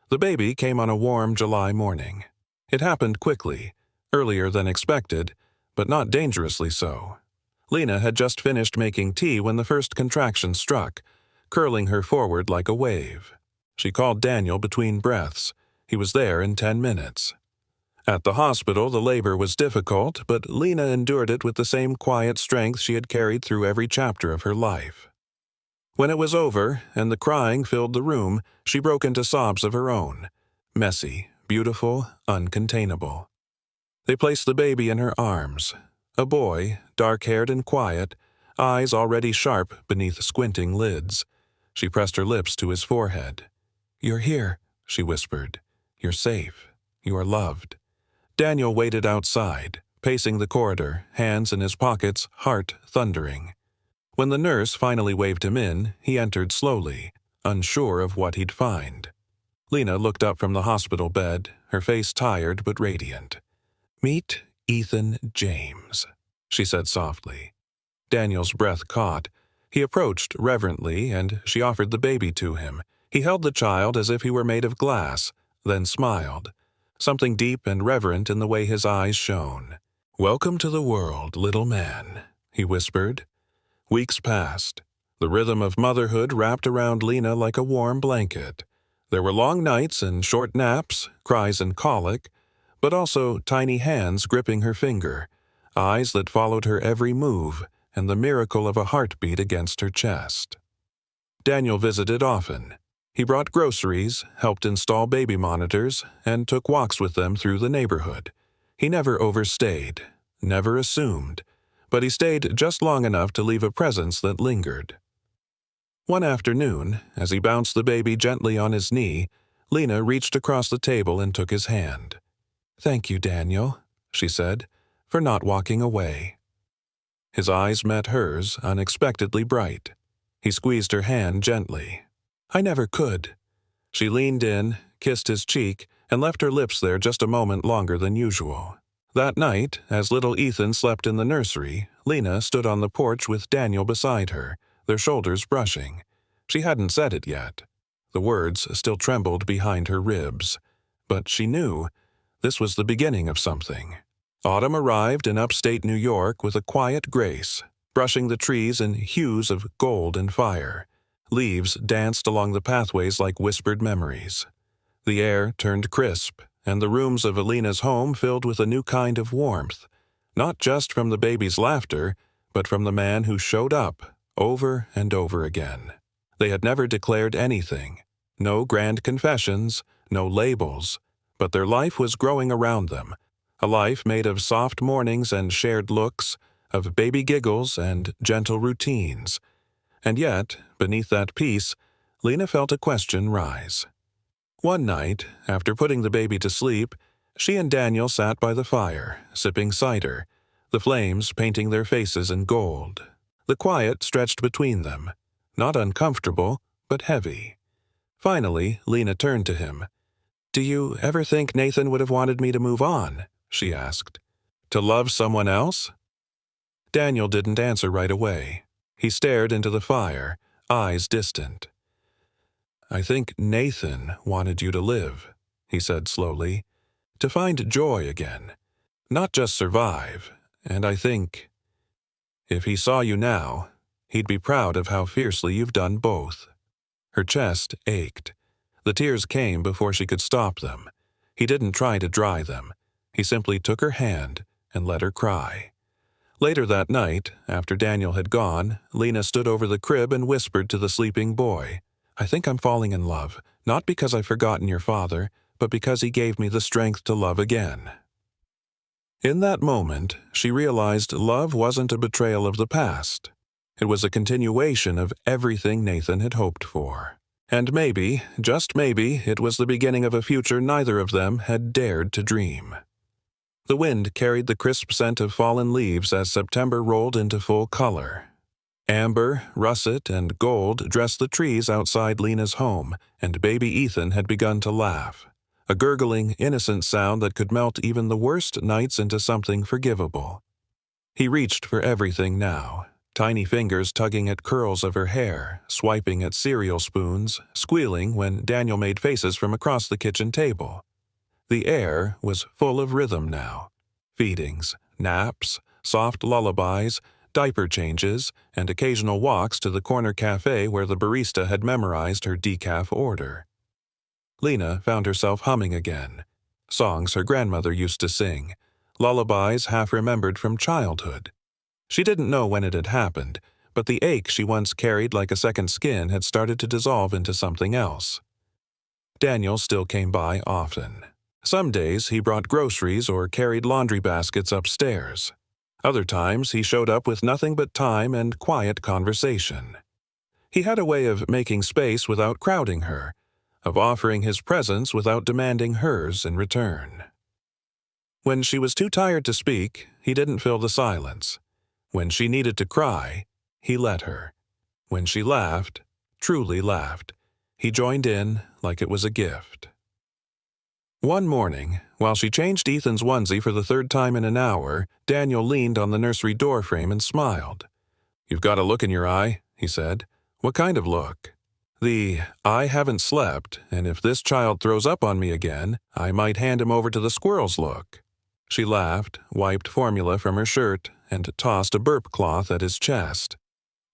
The baby came on a warm July morning. It happened quickly, earlier than expected, but not dangerously so. Lena had just finished making tea when the first contraction struck, curling her forward like a wave. She called Daniel between breaths. He was there in 10 minutes. At the hospital, the labor was difficult, but Lena endured it with the same quiet strength she had carried through every chapter of her life. When it was over and the crying filled the room, she broke into sobs of her own, messy, beautiful, uncontainable. They placed the baby in her arms. A boy, dark-haired and quiet, eyes already sharp beneath squinting lids. She pressed her lips to his forehead. "You're here," she whispered. "You're safe. You are loved." Daniel waited outside, pacing the corridor, hands in his pockets, heart thundering. When the nurse finally waved him in, he entered slowly, unsure of what he'd find. Lena looked up from the hospital bed, her face tired but radiant. "Meet Ethan James," she said softly. Daniel's breath caught. He approached reverently, and she offered the baby to him. He held the child as if he were made of glass, then smiled. Something deep and reverent in the way his eyes shone. "Welcome to the world, little man," he whispered. Weeks passed. The rhythm of motherhood wrapped around Lena like a warm blanket. There were long nights and short naps, cries and colic, but also tiny hands gripping her finger, eyes that followed her every move, and the miracle of a heartbeat against her chest. Daniel visited often. He brought groceries, helped install baby monitors, and took walks with them through the neighborhood. He never overstayed, never assumed, but he stayed just long enough to leave a presence that lingered. One afternoon, as he bounced the baby gently on his knee, Lena reached across the table and took his hand. "Thank you, Daniel," she said, "for not walking away." His eyes met hers, unexpectedly bright. He squeezed her hand gently. "I never could." She leaned in, kissed his cheek, and left her lips there just a moment longer than usual. That night, as little Ethan slept in the nursery, Lena stood on the porch with Daniel beside her, their shoulders brushing. She hadn't said it yet. The words still trembled behind her ribs. But she knew this was the beginning of something. Autumn arrived in upstate New York with a quiet grace. brushing the trees in hues of gold and fire. Leaves danced along the pathways like whispered memories. The air turned crisp, and the rooms of Alina's home filled with a new kind of warmth, not just from the baby's laughter, but from the man who showed up over and over again. They had never declared anything, no grand confessions, no labels, but their life was growing around them, a life made of soft mornings and shared looks, of baby giggles and gentle routines. And yet, beneath that peace, Lena felt a question rise. One night, after putting the baby to sleep, she and Daniel sat by the fire, sipping cider, the flames painting their faces in gold. The quiet stretched between them, not uncomfortable, but heavy. Finally, Lena turned to him. "Do you ever think Nathan would have wanted me to move on?" she asked. "To love someone else?" Daniel didn't answer right away. He stared into the fire, eyes distant. "I think Nathan wanted you to live," he said slowly, "to find joy again, not just survive, and I think, if he saw you now, he'd be proud of how fiercely you've done both." Her chest ached. The tears came before she could stop them. He didn't try to dry them. He simply took her hand and let her cry. Later that night, after Daniel had gone, Lena stood over the crib and whispered to the sleeping boy, "I think I'm falling in love, not because I've forgotten your father, but because he gave me the strength to love again." In that moment, she realized love wasn't a betrayal of the past. It was a continuation of everything Nathan had hoped for. And maybe, just maybe, it was the beginning of a future neither of them had dared to dream. The wind carried the crisp scent of fallen leaves as September rolled into full color. Amber, russet, and gold dressed the trees outside Lena's home, and baby Ethan had begun to laugh, a gurgling, innocent sound that could melt even the worst nights into something forgivable. He reached for everything now, tiny fingers tugging at curls of her hair, swiping at cereal spoons, squealing when Daniel made faces from across the kitchen table. The air was full of rhythm now. Feedings, naps, soft lullabies, diaper changes, and occasional walks to the corner cafe where the barista had memorized her decaf order. Lena found herself humming again, songs her grandmother used to sing, lullabies half remembered from childhood. She didn't know when it had happened, but the ache she once carried like a second skin had started to dissolve into something else. Daniel still came by often. Some days he brought groceries or carried laundry baskets upstairs. Other times he showed up with nothing but time and quiet conversation. He had a way of making space without crowding her, of offering his presence without demanding hers in return. When she was too tired to speak, he didn't fill the silence. When she needed to cry, he let her. When she laughed, truly laughed, he joined in like it was a gift. One morning, while she changed Ethan's onesie for the third time in an hour, Daniel leaned on the nursery doorframe and smiled. "You've got a look in your eye," he said. "What kind of look?" "The, I haven't slept, and if this child throws up on me again, I might hand him over to the squirrels look." She laughed, wiped formula from her shirt, and tossed a burp cloth at his chest.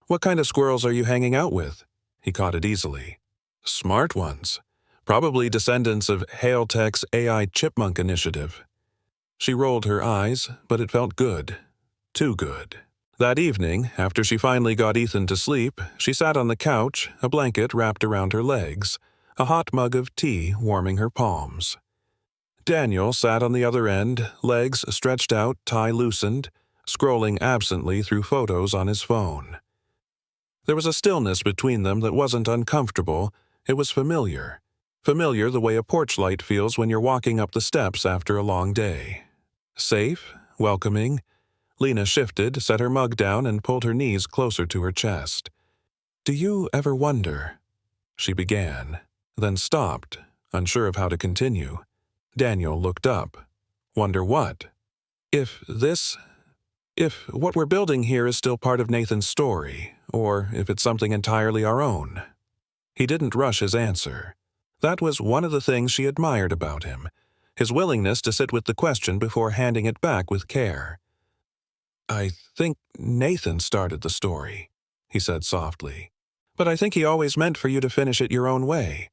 "What kind of squirrels are you hanging out with?" He caught it easily. "Smart ones. Probably descendants of Hailtech's AI Chipmunk initiative." She rolled her eyes, but it felt good. Too good. That evening, after she finally got Ethan to sleep, she sat on the couch, a blanket wrapped around her legs, a hot mug of tea warming her palms. Daniel sat on the other end, legs stretched out, tie loosened, scrolling absently through photos on his phone. There was a stillness between them that wasn't uncomfortable, it was familiar. Familiar the way a porch light feels when you're walking up the steps after a long day. Safe, welcoming. Lena shifted, set her mug down, and pulled her knees closer to her chest. "Do you ever wonder?" She began, then stopped, unsure of how to continue. Daniel looked up. "Wonder what?" If what we're building here is still part of Nathan's story, or if it's something entirely our own." He didn't rush his answer. That was one of the things she admired about him, his willingness to sit with the question before handing it back with care. I think Nathan started the story, he said softly. But I think he always meant for you to finish it your own way.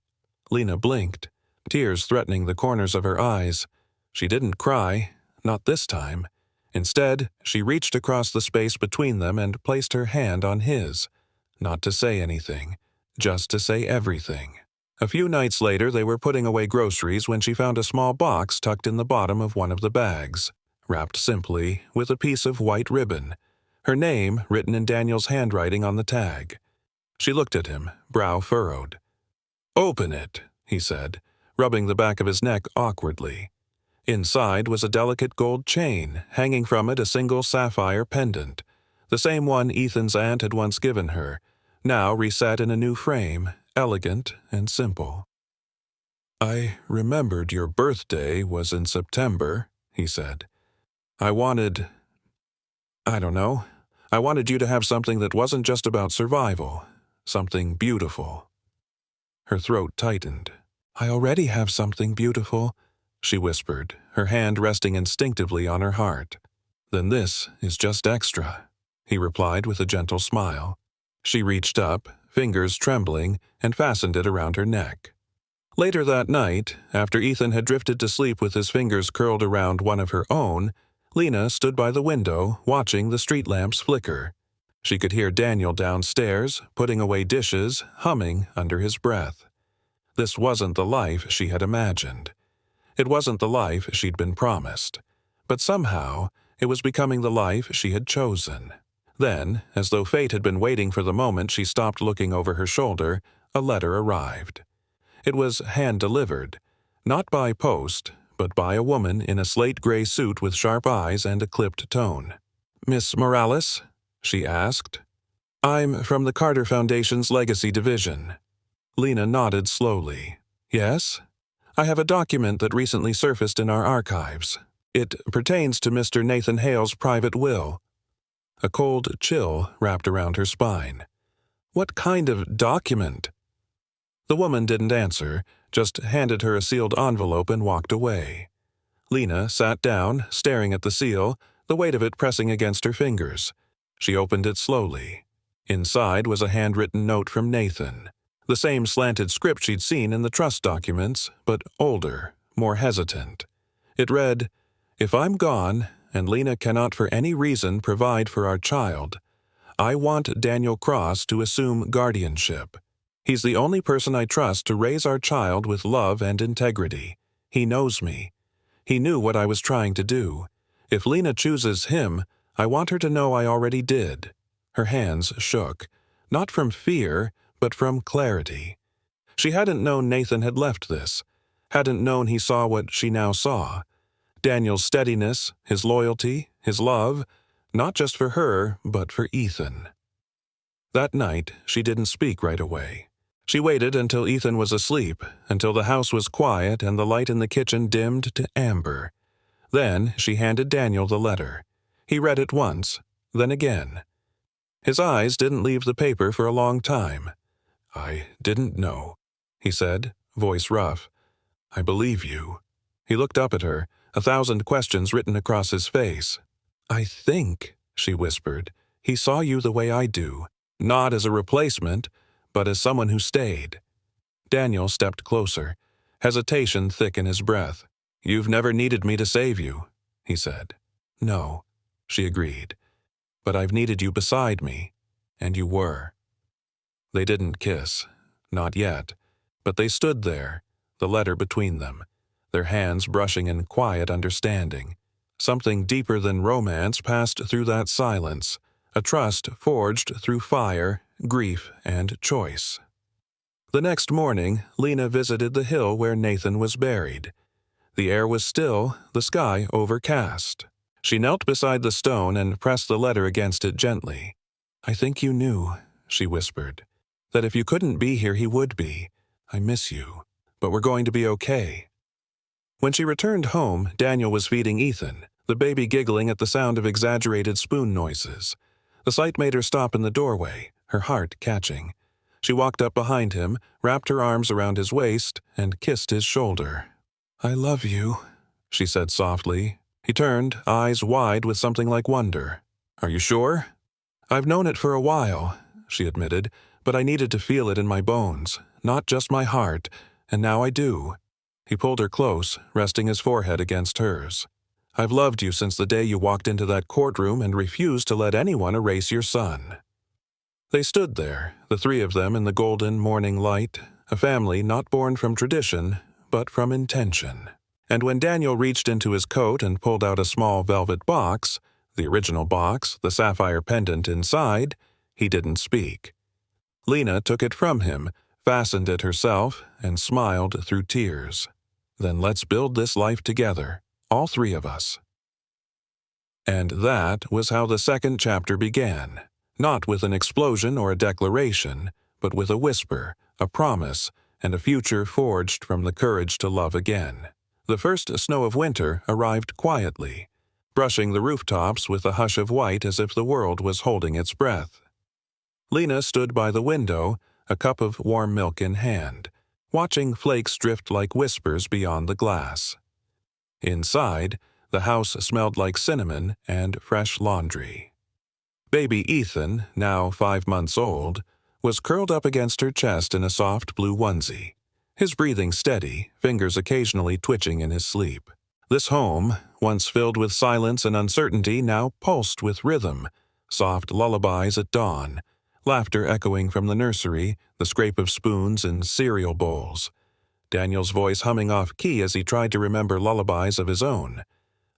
Lena blinked, tears threatening the corners of her eyes. She didn't cry, not this time. Instead, she reached across the space between them and placed her hand on his. Not to say anything, just to say everything. A few nights later, they were putting away groceries when she found a small box tucked in the bottom of one of the bags, wrapped simply with a piece of white ribbon, her name written in Daniel's handwriting on the tag. She looked at him, brow furrowed. "Open it," he said, rubbing the back of his neck awkwardly. Inside was a delicate gold chain, hanging from it a single sapphire pendant, the same one Ethan's aunt had once given her, now reset in a new frame, elegant and simple. "I remembered your birthday was in September," he said. I wanted you to have something that wasn't just about survival, something beautiful." Her throat tightened. "I already have something beautiful," she whispered, her hand resting instinctively on her heart. "Then this is just extra," he replied with a gentle smile. She reached up, fingers trembling, and fastened it around her neck. Later that night, after Ethan had drifted to sleep with his fingers curled around one of her own, Lena stood by the window, watching the street lamps flicker. She could hear Daniel downstairs, putting away dishes, humming under his breath. This wasn't the life she had imagined. It wasn't the life she'd been promised. But somehow, it was becoming the life she had chosen. Then, as though fate had been waiting for the moment she stopped looking over her shoulder, a letter arrived. It was hand-delivered, not by post, but by a woman in a slate-gray suit with sharp eyes and a clipped tone. "Miss Morales?" she asked. "I'm from the Carter Foundation's Legacy Division." Lena nodded slowly. "Yes? I have a document that recently surfaced in our archives. It pertains to Mr. Nathan Hale's private will." A cold chill wrapped around her spine. "What kind of document?" The woman didn't answer, just handed her a sealed envelope and walked away. Lena sat down, staring at the seal, the weight of it pressing against her fingers. She opened it slowly. Inside was a handwritten note from Nathan. The same slanted script she'd seen in the trust documents, but older, more hesitant. It read, "If I'm gone, and Lena cannot for any reason provide for our child, I want Daniel Cross to assume guardianship. He's the only person I trust to raise our child with love and integrity. He knows me. He knew what I was trying to do. If Lena chooses him, I want her to know I already did." Her hands shook, not from fear, but from clarity. She hadn't known Nathan had left this, hadn't known he saw what she now saw. Daniel's steadiness, his loyalty, his love, not just for her, but for Ethan. That night, she didn't speak right away. She waited until Ethan was asleep, until the house was quiet and the light in the kitchen dimmed to amber. Then she handed Daniel the letter. He read it once, then again. His eyes didn't leave the paper for a long time. "I didn't know," he said, voice rough. "I believe you." He looked up at her, 1,000 questions written across his face. "I think," she whispered, "he saw you the way I do, not as a replacement, but as someone who stayed." Daniel stepped closer, hesitation thick in his breath. "You've never needed me to save you," he said. "No," she agreed. "But I've needed you beside me, and you were." They didn't kiss, not yet, but they stood there, the letter between them, their hands brushing in quiet understanding. Something deeper than romance passed through that silence, a trust forged through fire, grief, and choice. The next morning, Lena visited the hill where Nathan was buried. The air was still, the sky overcast. She knelt beside the stone and pressed the letter against it gently. "I think you knew," she whispered, "that if you couldn't be here, he would be. I miss you, but we're going to be okay." When she returned home, Daniel was feeding Ethan, the baby giggling at the sound of exaggerated spoon noises. The sight made her stop in the doorway, her heart catching. She walked up behind him, wrapped her arms around his waist, and kissed his shoulder. "I love you," she said softly. He turned, eyes wide with something like wonder. Are you sure? I've known it for a while, she admitted, but I needed to feel it in my bones, not just my heart, and now I do. He pulled her close, resting his forehead against hers. I've loved you since the day you walked into that courtroom and refused to let anyone erase your son. They stood there, the three of them in the golden morning light, a family not born from tradition, but from intention. And when Daniel reached into his coat and pulled out a small velvet box, the original box, the sapphire pendant inside, he didn't speak. Lena took it from him, fastened it herself, and smiled through tears. Then let's build this life together, all three of us. And that was how the second chapter began, not with an explosion or a declaration, but with a whisper, a promise, and a future forged from the courage to love again. The first snow of winter arrived quietly, brushing the rooftops with a hush of white as if the world was holding its breath. Lena stood by the window, a cup of warm milk in hand, watching flakes drift like whispers beyond the glass. Inside, the house smelled like cinnamon and fresh laundry. Baby Ethan, now 5 months old, was curled up against her chest in a soft blue onesie, his breathing steady, fingers occasionally twitching in his sleep. This home, once filled with silence and uncertainty, now pulsed with rhythm, soft lullabies at dawn, laughter echoing from the nursery, the scrape of spoons in cereal bowls. Daniel's voice humming off-key as he tried to remember lullabies of his own.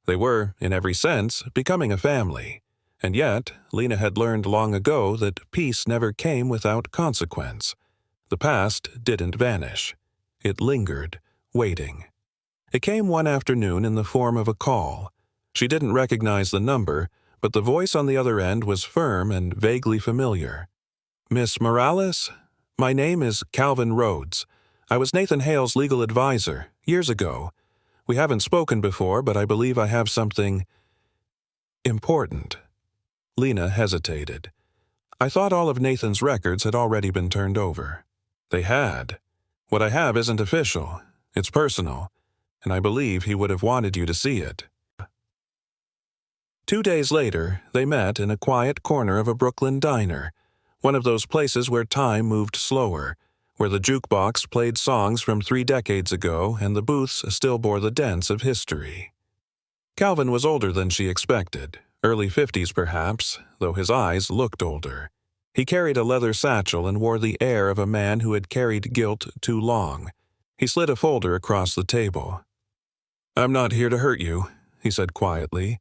They were, in every sense, becoming a family. And yet, Lena had learned long ago that peace never came without consequence. The past didn't vanish. It lingered, waiting. It came one afternoon in the form of a call. She didn't recognize the number, but the voice on the other end was firm and vaguely familiar. Miss Morales? My name is Calvin Rhodes. I was Nathan Hale's legal advisor, years ago. We haven't spoken before, but I believe I have something important. Lena hesitated. I thought all of Nathan's records had already been turned over. They had. What I have isn't official. It's personal, and I believe he would have wanted you to see it. 2 days later, they met in a quiet corner of a Brooklyn diner, one of those places where time moved slower, where the jukebox played songs from 3 decades ago and the booths still bore the dents of history. Calvin was older than she expected, early 50s perhaps, though his eyes looked older. He carried a leather satchel and wore the air of a man who had carried guilt too long. He slid a folder across the table. I'm not here to hurt you, he said quietly,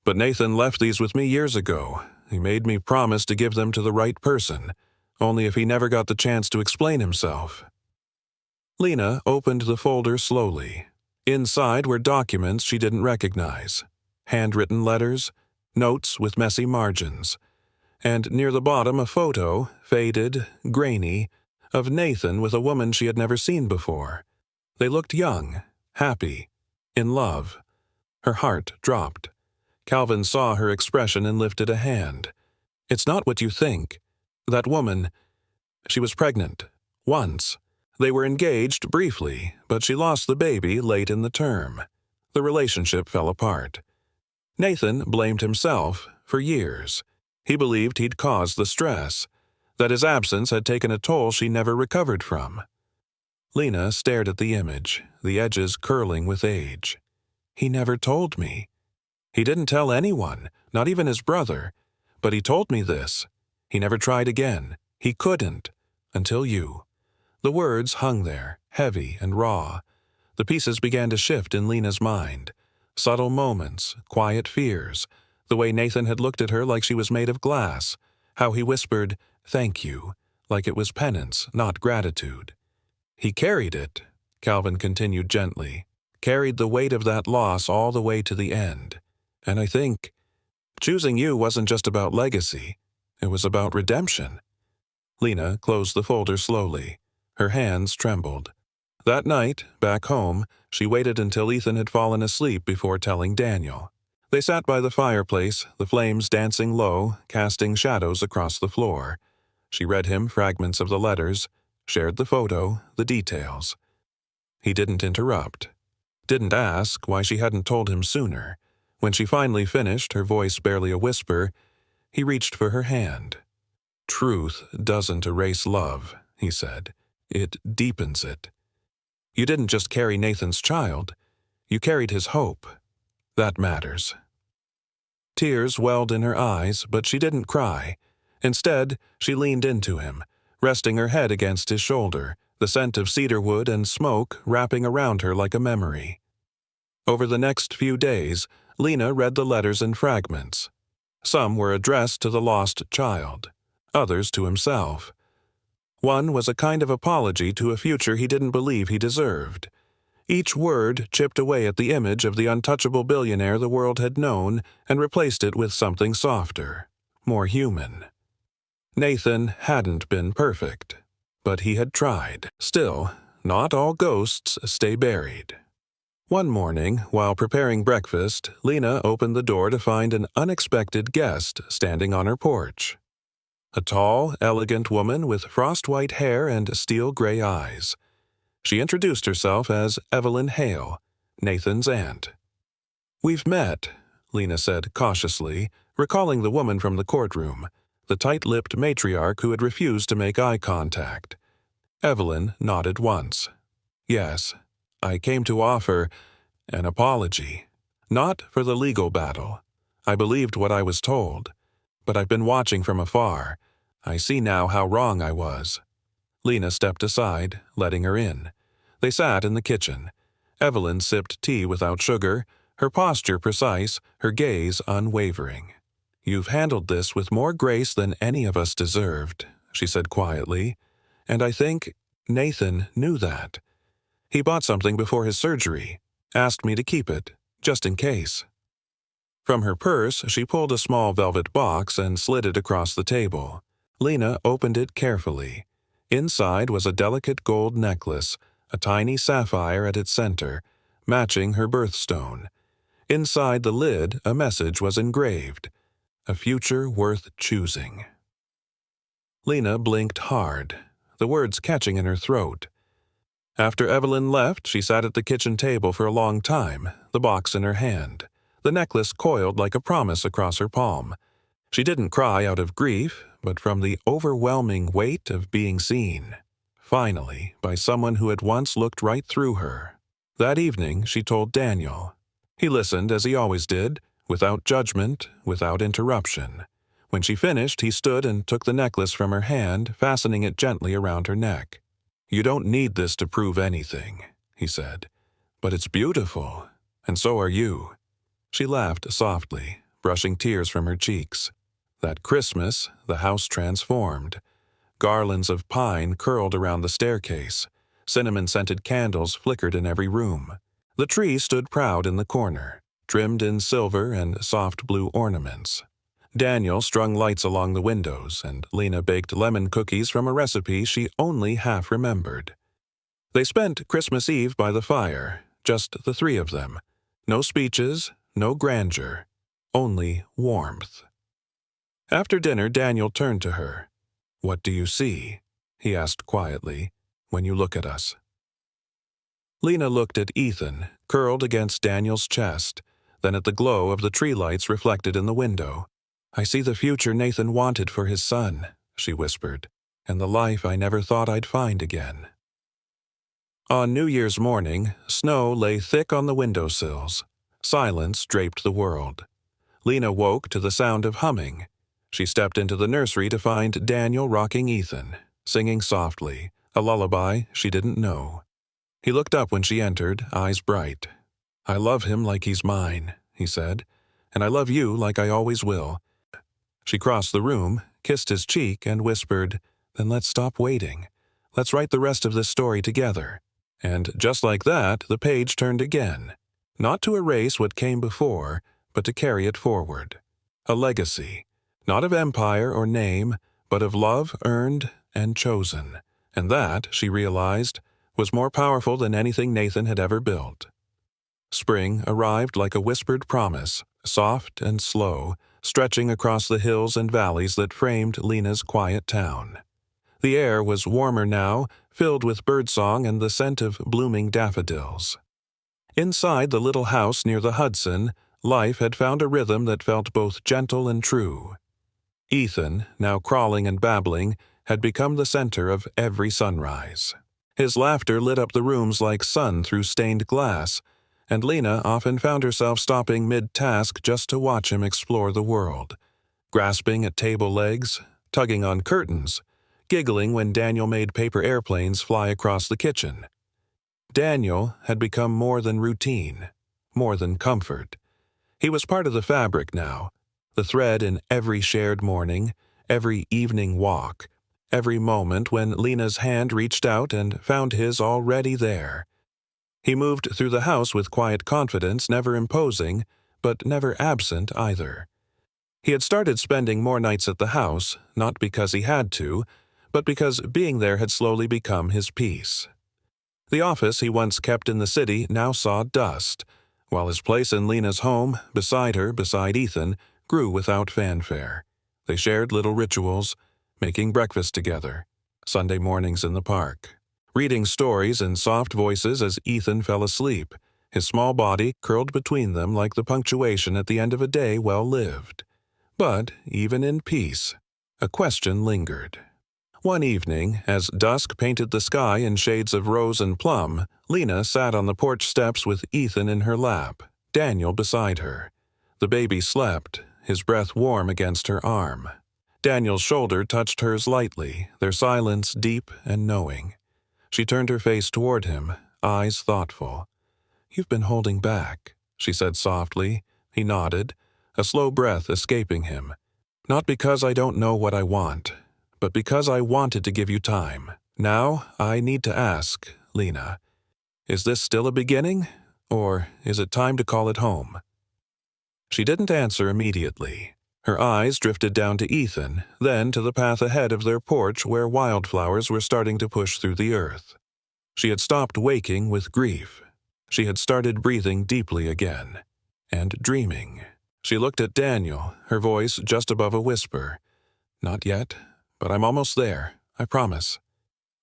but Nathan left these with me years ago. He made me promise to give them to the right person, only if he never got the chance to explain himself. Lena opened the folder slowly. Inside were documents she didn't recognize, handwritten letters, notes with messy margins, and near the bottom a photo, faded, grainy, of Nathan with a woman she had never seen before. They looked young, happy, in love. Her heart dropped. Calvin saw her expression and lifted a hand. It's not what you think. That woman, she was pregnant. Once. They were engaged briefly, but she lost the baby late in the term. The relationship fell apart. Nathan blamed himself for years. He believed he'd caused the stress, that his absence had taken a toll she never recovered from. Lena stared at the image, the edges curling with age. He never told me. He didn't tell anyone, not even his brother. But he told me this. He never tried again. He couldn't. Until you. The words hung there, heavy and raw. The pieces began to shift in Lena's mind. Subtle moments, quiet fears. The way Nathan had looked at her like she was made of glass. How he whispered, "Thank you," like it was penance, not gratitude. He carried it, Calvin continued gently. Carried the weight of that loss all the way to the end. And I think choosing you wasn't just about legacy. It was about redemption. Lena closed the folder slowly. Her hands trembled. That night, back home, she waited until Ethan had fallen asleep before telling Daniel. They sat by the fireplace, the flames dancing low, casting shadows across the floor. She read him fragments of the letters, shared the photo, the details. He didn't interrupt. Didn't ask why she hadn't told him sooner. When she finally finished, her voice barely a whisper, He reached for her hand. "Truth doesn't erase love," he said. "It deepens it. You didn't just carry Nathan's child. You carried his hope. That matters." Tears welled in her eyes, but she didn't cry. Instead, she leaned into him, resting her head against his shoulder, the scent of cedarwood and smoke wrapping around her like a memory. Over the next few days, Lena read the letters in fragments. Some were addressed to the lost child, others to himself. One was a kind of apology to a future he didn't believe he deserved. Each word chipped away at the image of the untouchable billionaire the world had known and replaced it with something softer, more human. Nathan hadn't been perfect, but he had tried. Still, not all ghosts stay buried. One morning, while preparing breakfast, Lena opened the door to find an unexpected guest standing on her porch. A tall, elegant woman with frost-white hair and steel-gray eyes. She introduced herself as Evelyn Hale, Nathan's aunt. "We've met," Lena said cautiously, recalling the woman from the courtroom, the tight-lipped matriarch who had refused to make eye contact. Evelyn nodded once. "Yes, I came to offer an apology. Not for the legal battle. I believed what I was told, but I've been watching from afar. I see now how wrong I was." Lena stepped aside, letting her in. They sat in the kitchen. Evelyn sipped tea without sugar, her posture precise, her gaze unwavering. "You've handled this with more grace than any of us deserved," she said quietly, "and I think Nathan knew that. He bought something before his surgery, asked me to keep it, just in case." From her purse, she pulled a small velvet box and slid it across the table. Lena opened it carefully. Inside was a delicate gold necklace, a tiny sapphire at its center, matching her birthstone. Inside the lid, a message was engraved: "A future worth choosing." Lena blinked hard, the words catching in her throat. After Evelyn left, she sat at the kitchen table for a long time, the box in her hand, the necklace coiled like a promise across her palm. She didn't cry out of grief, but from the overwhelming weight of being seen. Finally, by someone who had once looked right through her. That evening, she told Daniel. He listened as he always did, without judgment, without interruption. When she finished, he stood and took the necklace from her hand, fastening it gently around her neck. "You don't need this to prove anything," he said. "But it's beautiful, and so are you." She laughed softly, brushing tears from her cheeks. That Christmas, the house transformed. Garlands of pine curled around the staircase. Cinnamon-scented candles flickered in every room. The tree stood proud in the corner, trimmed in silver and soft blue ornaments. Daniel strung lights along the windows, and Lena baked lemon cookies from a recipe she only half remembered. They spent Christmas Eve by the fire, just the three of them. No speeches, no grandeur, only warmth. After dinner, Daniel turned to her. "What do you see?" he asked quietly, "when you look at us?" Lena looked at Ethan, curled against Daniel's chest, then at the glow of the tree lights reflected in the window. "I see the future Nathan wanted for his son," she whispered, "and the life I never thought I'd find again." On New Year's morning, snow lay thick on the windowsills. Silence draped the world. Lena woke to the sound of humming. She stepped into the nursery to find Daniel rocking Ethan, singing softly, a lullaby she didn't know. He looked up when she entered, eyes bright. "I love him like he's mine," he said, "and I love you like I always will." She crossed the room, kissed his cheek, and whispered, "Then let's stop waiting. Let's write the rest of this story together." And just like that, the page turned again. Not to erase what came before, but to carry it forward. A legacy. Not of empire or name, but of love earned and chosen. And that, she realized, was more powerful than anything Nathan had ever built. Spring arrived like a whispered promise, soft and slow, stretching across the hills and valleys that framed Lena's quiet town. The air was warmer now, filled with birdsong and the scent of blooming daffodils. Inside the little house near the Hudson, life had found a rhythm that felt both gentle and true. Ethan, now crawling and babbling, had become the center of every sunrise. His laughter lit up the rooms like sun through stained glass, and Lena often found herself stopping mid-task just to watch him explore the world, grasping at table legs, tugging on curtains, giggling when Daniel made paper airplanes fly across the kitchen. Daniel had become more than routine, more than comfort. He was part of the fabric now, the thread in every shared morning, every evening walk, every moment when Lena's hand reached out and found his already there. He moved through the house with quiet confidence, never imposing, but never absent either. He had started spending more nights at the house, not because he had to, but because being there had slowly become his peace. The office he once kept in the city now saw dust, while his place in Lena's home, beside her, beside Ethan, grew without fanfare. They shared little rituals, making breakfast together, Sunday mornings in the park, reading stories in soft voices as Ethan fell asleep, his small body curled between them like the punctuation at the end of a day well lived. But, even in peace, a question lingered. One evening, as dusk painted the sky in shades of rose and plum, Lena sat on the porch steps with Ethan in her lap, Daniel beside her. The baby slept, his breath warm against her arm. Daniel's shoulder touched hers lightly, their silence deep and knowing. She turned her face toward him, eyes thoughtful. "You've been holding back," she said softly. He nodded, a slow breath escaping him. "Not because I don't know what I want, but because I wanted to give you time. Now, I need to ask, Lena, is this still a beginning, or is it time to call it home?" She didn't answer immediately. Her eyes drifted down to Ethan, then to the path ahead of their porch where wildflowers were starting to push through the earth. She had stopped waking with grief. She had started breathing deeply again, and dreaming. She looked at Daniel, her voice just above a whisper. "Not yet, but I'm almost there, I promise."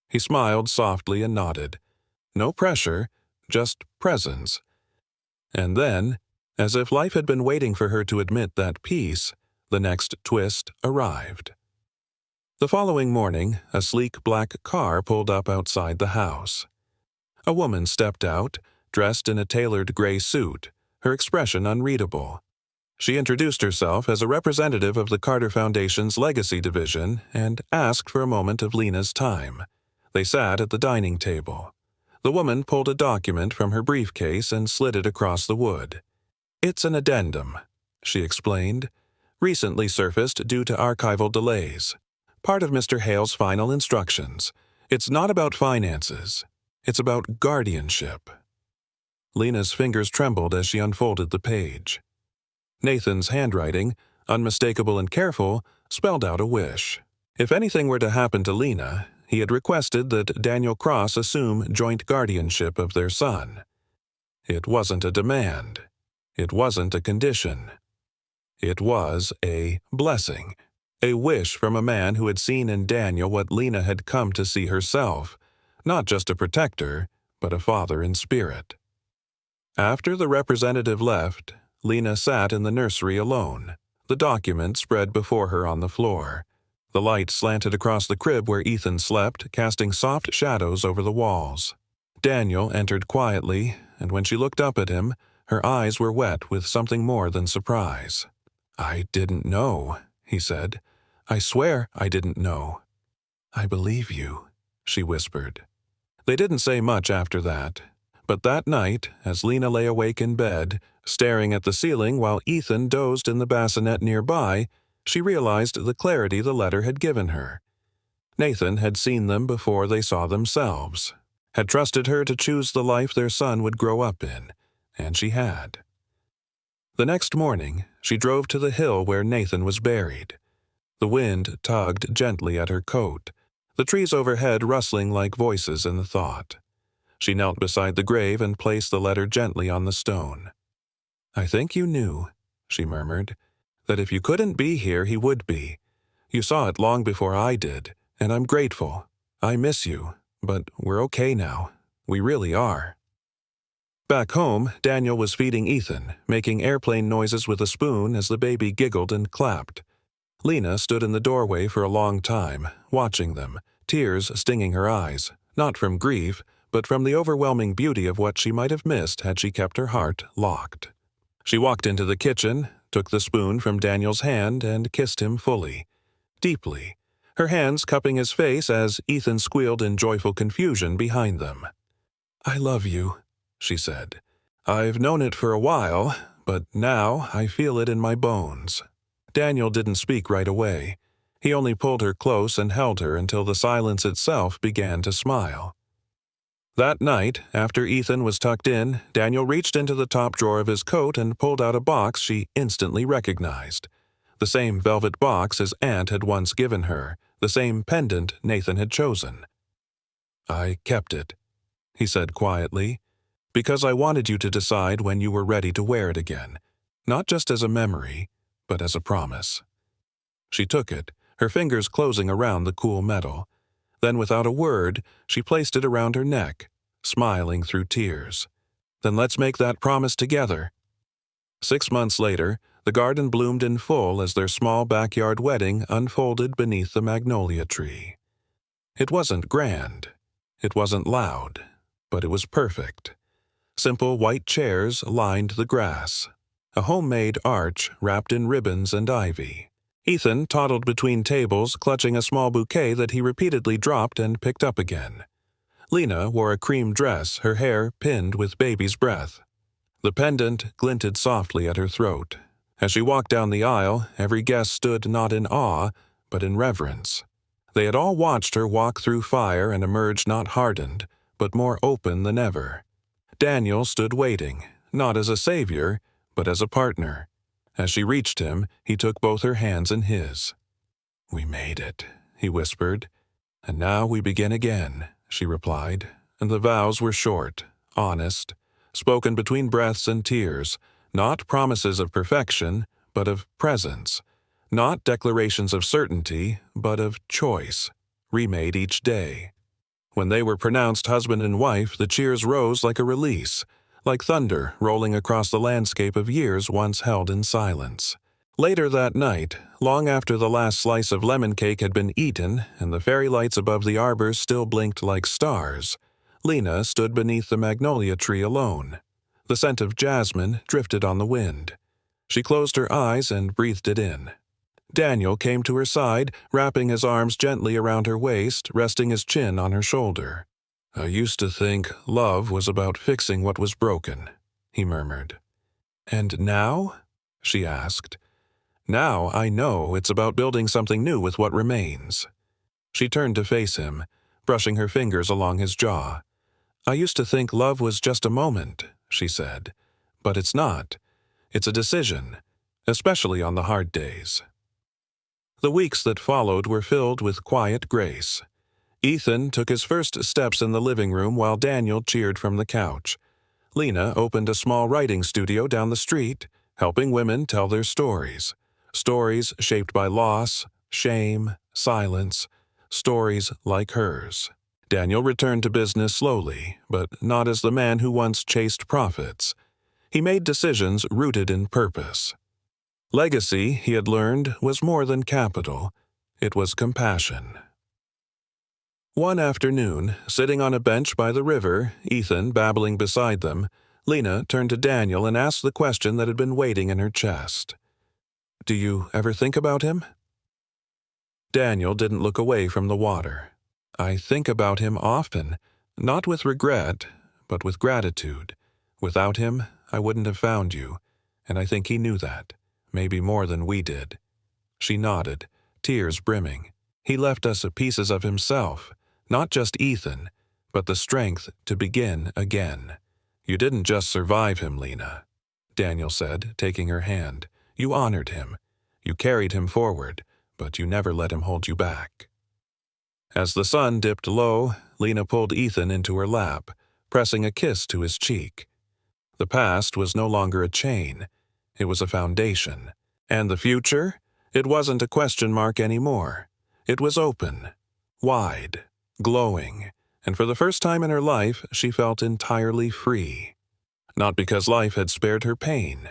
He smiled softly and nodded. No pressure, just presence. And then, as if life had been waiting for her to admit that peace, the next twist arrived. The following morning, a sleek black car pulled up outside the house. A woman stepped out, dressed in a tailored gray suit, her expression unreadable. She introduced herself as a representative of the Carter Foundation's Legacy Division and asked for a moment of Lena's time. They sat at the dining table. The woman pulled a document from her briefcase and slid it across the wood. "It's an addendum," she explained, "recently surfaced due to archival delays. Part of Mr. Hale's final instructions. It's not about finances. It's about guardianship." Lena's fingers trembled as she unfolded the page. Nathan's handwriting, unmistakable and careful, spelled out a wish. If anything were to happen to Lena, he had requested that Daniel Cross assume joint guardianship of their son. It wasn't a demand. It wasn't a condition. It was a blessing, a wish from a man who had seen in Daniel what Lena had come to see herself, not just a protector, but a father in spirit. After the representative left, Lena sat in the nursery alone, the document spread before her on the floor. The light slanted across the crib where Ethan slept, casting soft shadows over the walls. Daniel entered quietly, and when she looked up at him, her eyes were wet with something more than surprise. "I didn't know," he said. "I swear I didn't know." "I believe you," she whispered. They didn't say much after that, but that night, as Lena lay awake in bed, staring at the ceiling while Ethan dozed in the bassinet nearby, she realized the clarity the letter had given her. Nathan had seen them before they saw themselves, had trusted her to choose the life their son would grow up in, and she had. The next morning, she drove to the hill where Nathan was buried. The wind tugged gently at her coat, the trees overhead rustling like voices in the thought. She knelt beside the grave and placed the letter gently on the stone. "I think you knew," she murmured, "that if you couldn't be here, he would be. You saw it long before I did, and I'm grateful. I miss you, but we're okay now. We really are." Back home, Daniel was feeding Ethan, making airplane noises with a spoon as the baby giggled and clapped. Lena stood in the doorway for a long time, watching them, tears stinging her eyes, not from grief, but from the overwhelming beauty of what she might have missed had she kept her heart locked. She walked into the kitchen, took the spoon from Daniel's hand, and kissed him fully, deeply, her hands cupping his face as Ethan squealed in joyful confusion behind them. "I love you," she said. "I've known it for a while, but now I feel it in my bones." Daniel didn't speak right away. He only pulled her close and held her until the silence itself began to smile. That night, after Ethan was tucked in, Daniel reached into the top drawer of his coat and pulled out a box she instantly recognized. The same velvet box his aunt had once given her, the same pendant Nathan had chosen. "I kept it," he said quietly, "because I wanted you to decide when you were ready to wear it again, not just as a memory, but as a promise." She took it, her fingers closing around the cool metal. Then, without a word, she placed it around her neck, smiling through tears. "Then let's make that promise together." 6 months later, the garden bloomed in full as their small backyard wedding unfolded beneath the magnolia tree. It wasn't grand. It wasn't loud, but it was perfect. Simple white chairs lined the grass. A homemade arch wrapped in ribbons and ivy. Ethan toddled between tables, clutching a small bouquet that he repeatedly dropped and picked up again. Lena wore a cream dress, her hair pinned with baby's breath. The pendant glinted softly at her throat. As she walked down the aisle, every guest stood not in awe, but in reverence. They had all watched her walk through fire and emerge not hardened, but more open than ever. Daniel stood waiting, not as a savior, but as a partner. As she reached him, he took both her hands in his. "We made it," he whispered. "And now we begin again," she replied, and the vows were short, honest, spoken between breaths and tears, not promises of perfection, but of presence, not declarations of certainty, but of choice, remade each day. When they were pronounced husband and wife, the cheers rose like a release, like thunder rolling across the landscape of years once held in silence. Later that night, long after the last slice of lemon cake had been eaten and the fairy lights above the arbor still blinked like stars, Lena stood beneath the magnolia tree alone. The scent of jasmine drifted on the wind. She closed her eyes and breathed it in. Daniel came to her side, wrapping his arms gently around her waist, resting his chin on her shoulder. "I used to think love was about fixing what was broken," he murmured. "And now?" she asked. "Now I know it's about building something new with what remains." She turned to face him, brushing her fingers along his jaw. "I used to think love was just a moment," she said. "But it's not. It's a decision, especially on the hard days." The weeks that followed were filled with quiet grace. Ethan took his first steps in the living room while Daniel cheered from the couch. Lena opened a small writing studio down the street, helping women tell their stories. Stories shaped by loss, shame, silence, stories like hers. Daniel returned to business slowly, but not as the man who once chased profits. He made decisions rooted in purpose. Legacy, he had learned, was more than capital. It was compassion. One afternoon, sitting on a bench by the river, Ethan babbling beside them, Lena turned to Daniel and asked the question that had been waiting in her chest. "Do you ever think about him?" Daniel didn't look away from the water. "I think about him often, not with regret, but with gratitude. Without him, I wouldn't have found you, and I think he knew that, maybe more than we did." She nodded, tears brimming. "He left us pieces of himself, not just Ethan, but the strength to begin again." "You didn't just survive him, Lena," Daniel said, taking her hand. "You honored him. You carried him forward, but you never let him hold you back." As the sun dipped low, Lena pulled Ethan into her lap, pressing a kiss to his cheek. The past was no longer a chain. It was a foundation. And the future? It wasn't a question mark anymore. It was open, wide, glowing, and for the first time in her life, she felt entirely free. Not because life had spared her pain,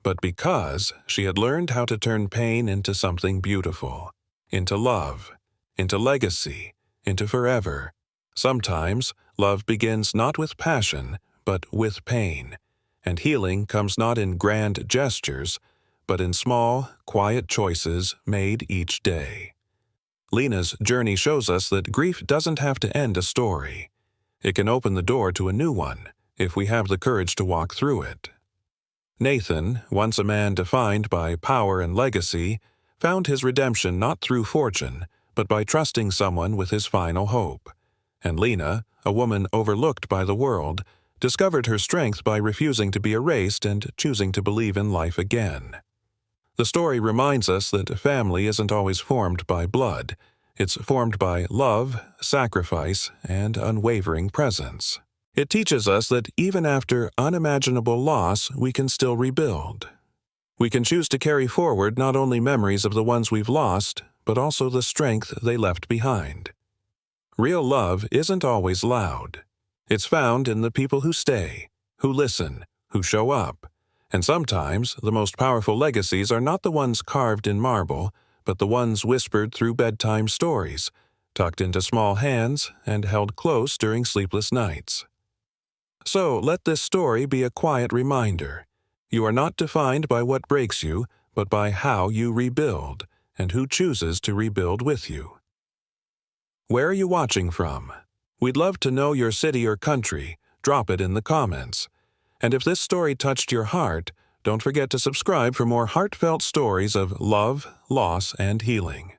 but because she had learned how to turn pain into something beautiful, into love, into legacy, into forever. Sometimes love begins not with passion, but with pain, and healing comes not in grand gestures, but in small, quiet choices made each day. Lena's journey shows us that grief doesn't have to end a story. It can open the door to a new one, if we have the courage to walk through it. Nathan, once a man defined by power and legacy, found his redemption not through fortune, but by trusting someone with his final hope. And Lena, a woman overlooked by the world, discovered her strength by refusing to be erased and choosing to believe in life again. The story reminds us that family isn't always formed by blood. It's formed by love, sacrifice, and unwavering presence. It teaches us that even after unimaginable loss, we can still rebuild. We can choose to carry forward not only memories of the ones we've lost, but also the strength they left behind. Real love isn't always loud. It's found in the people who stay, who listen, who show up. And sometimes the most powerful legacies are not the ones carved in marble, but the ones whispered through bedtime stories, tucked into small hands and held close during sleepless nights. So let this story be a quiet reminder. You are not defined by what breaks you, but by how you rebuild, and who chooses to rebuild with you. Where are you watching from? We'd love to know your city or country. Drop it in the comments. And if this story touched your heart, don't forget to subscribe for more heartfelt stories of love, loss, and healing.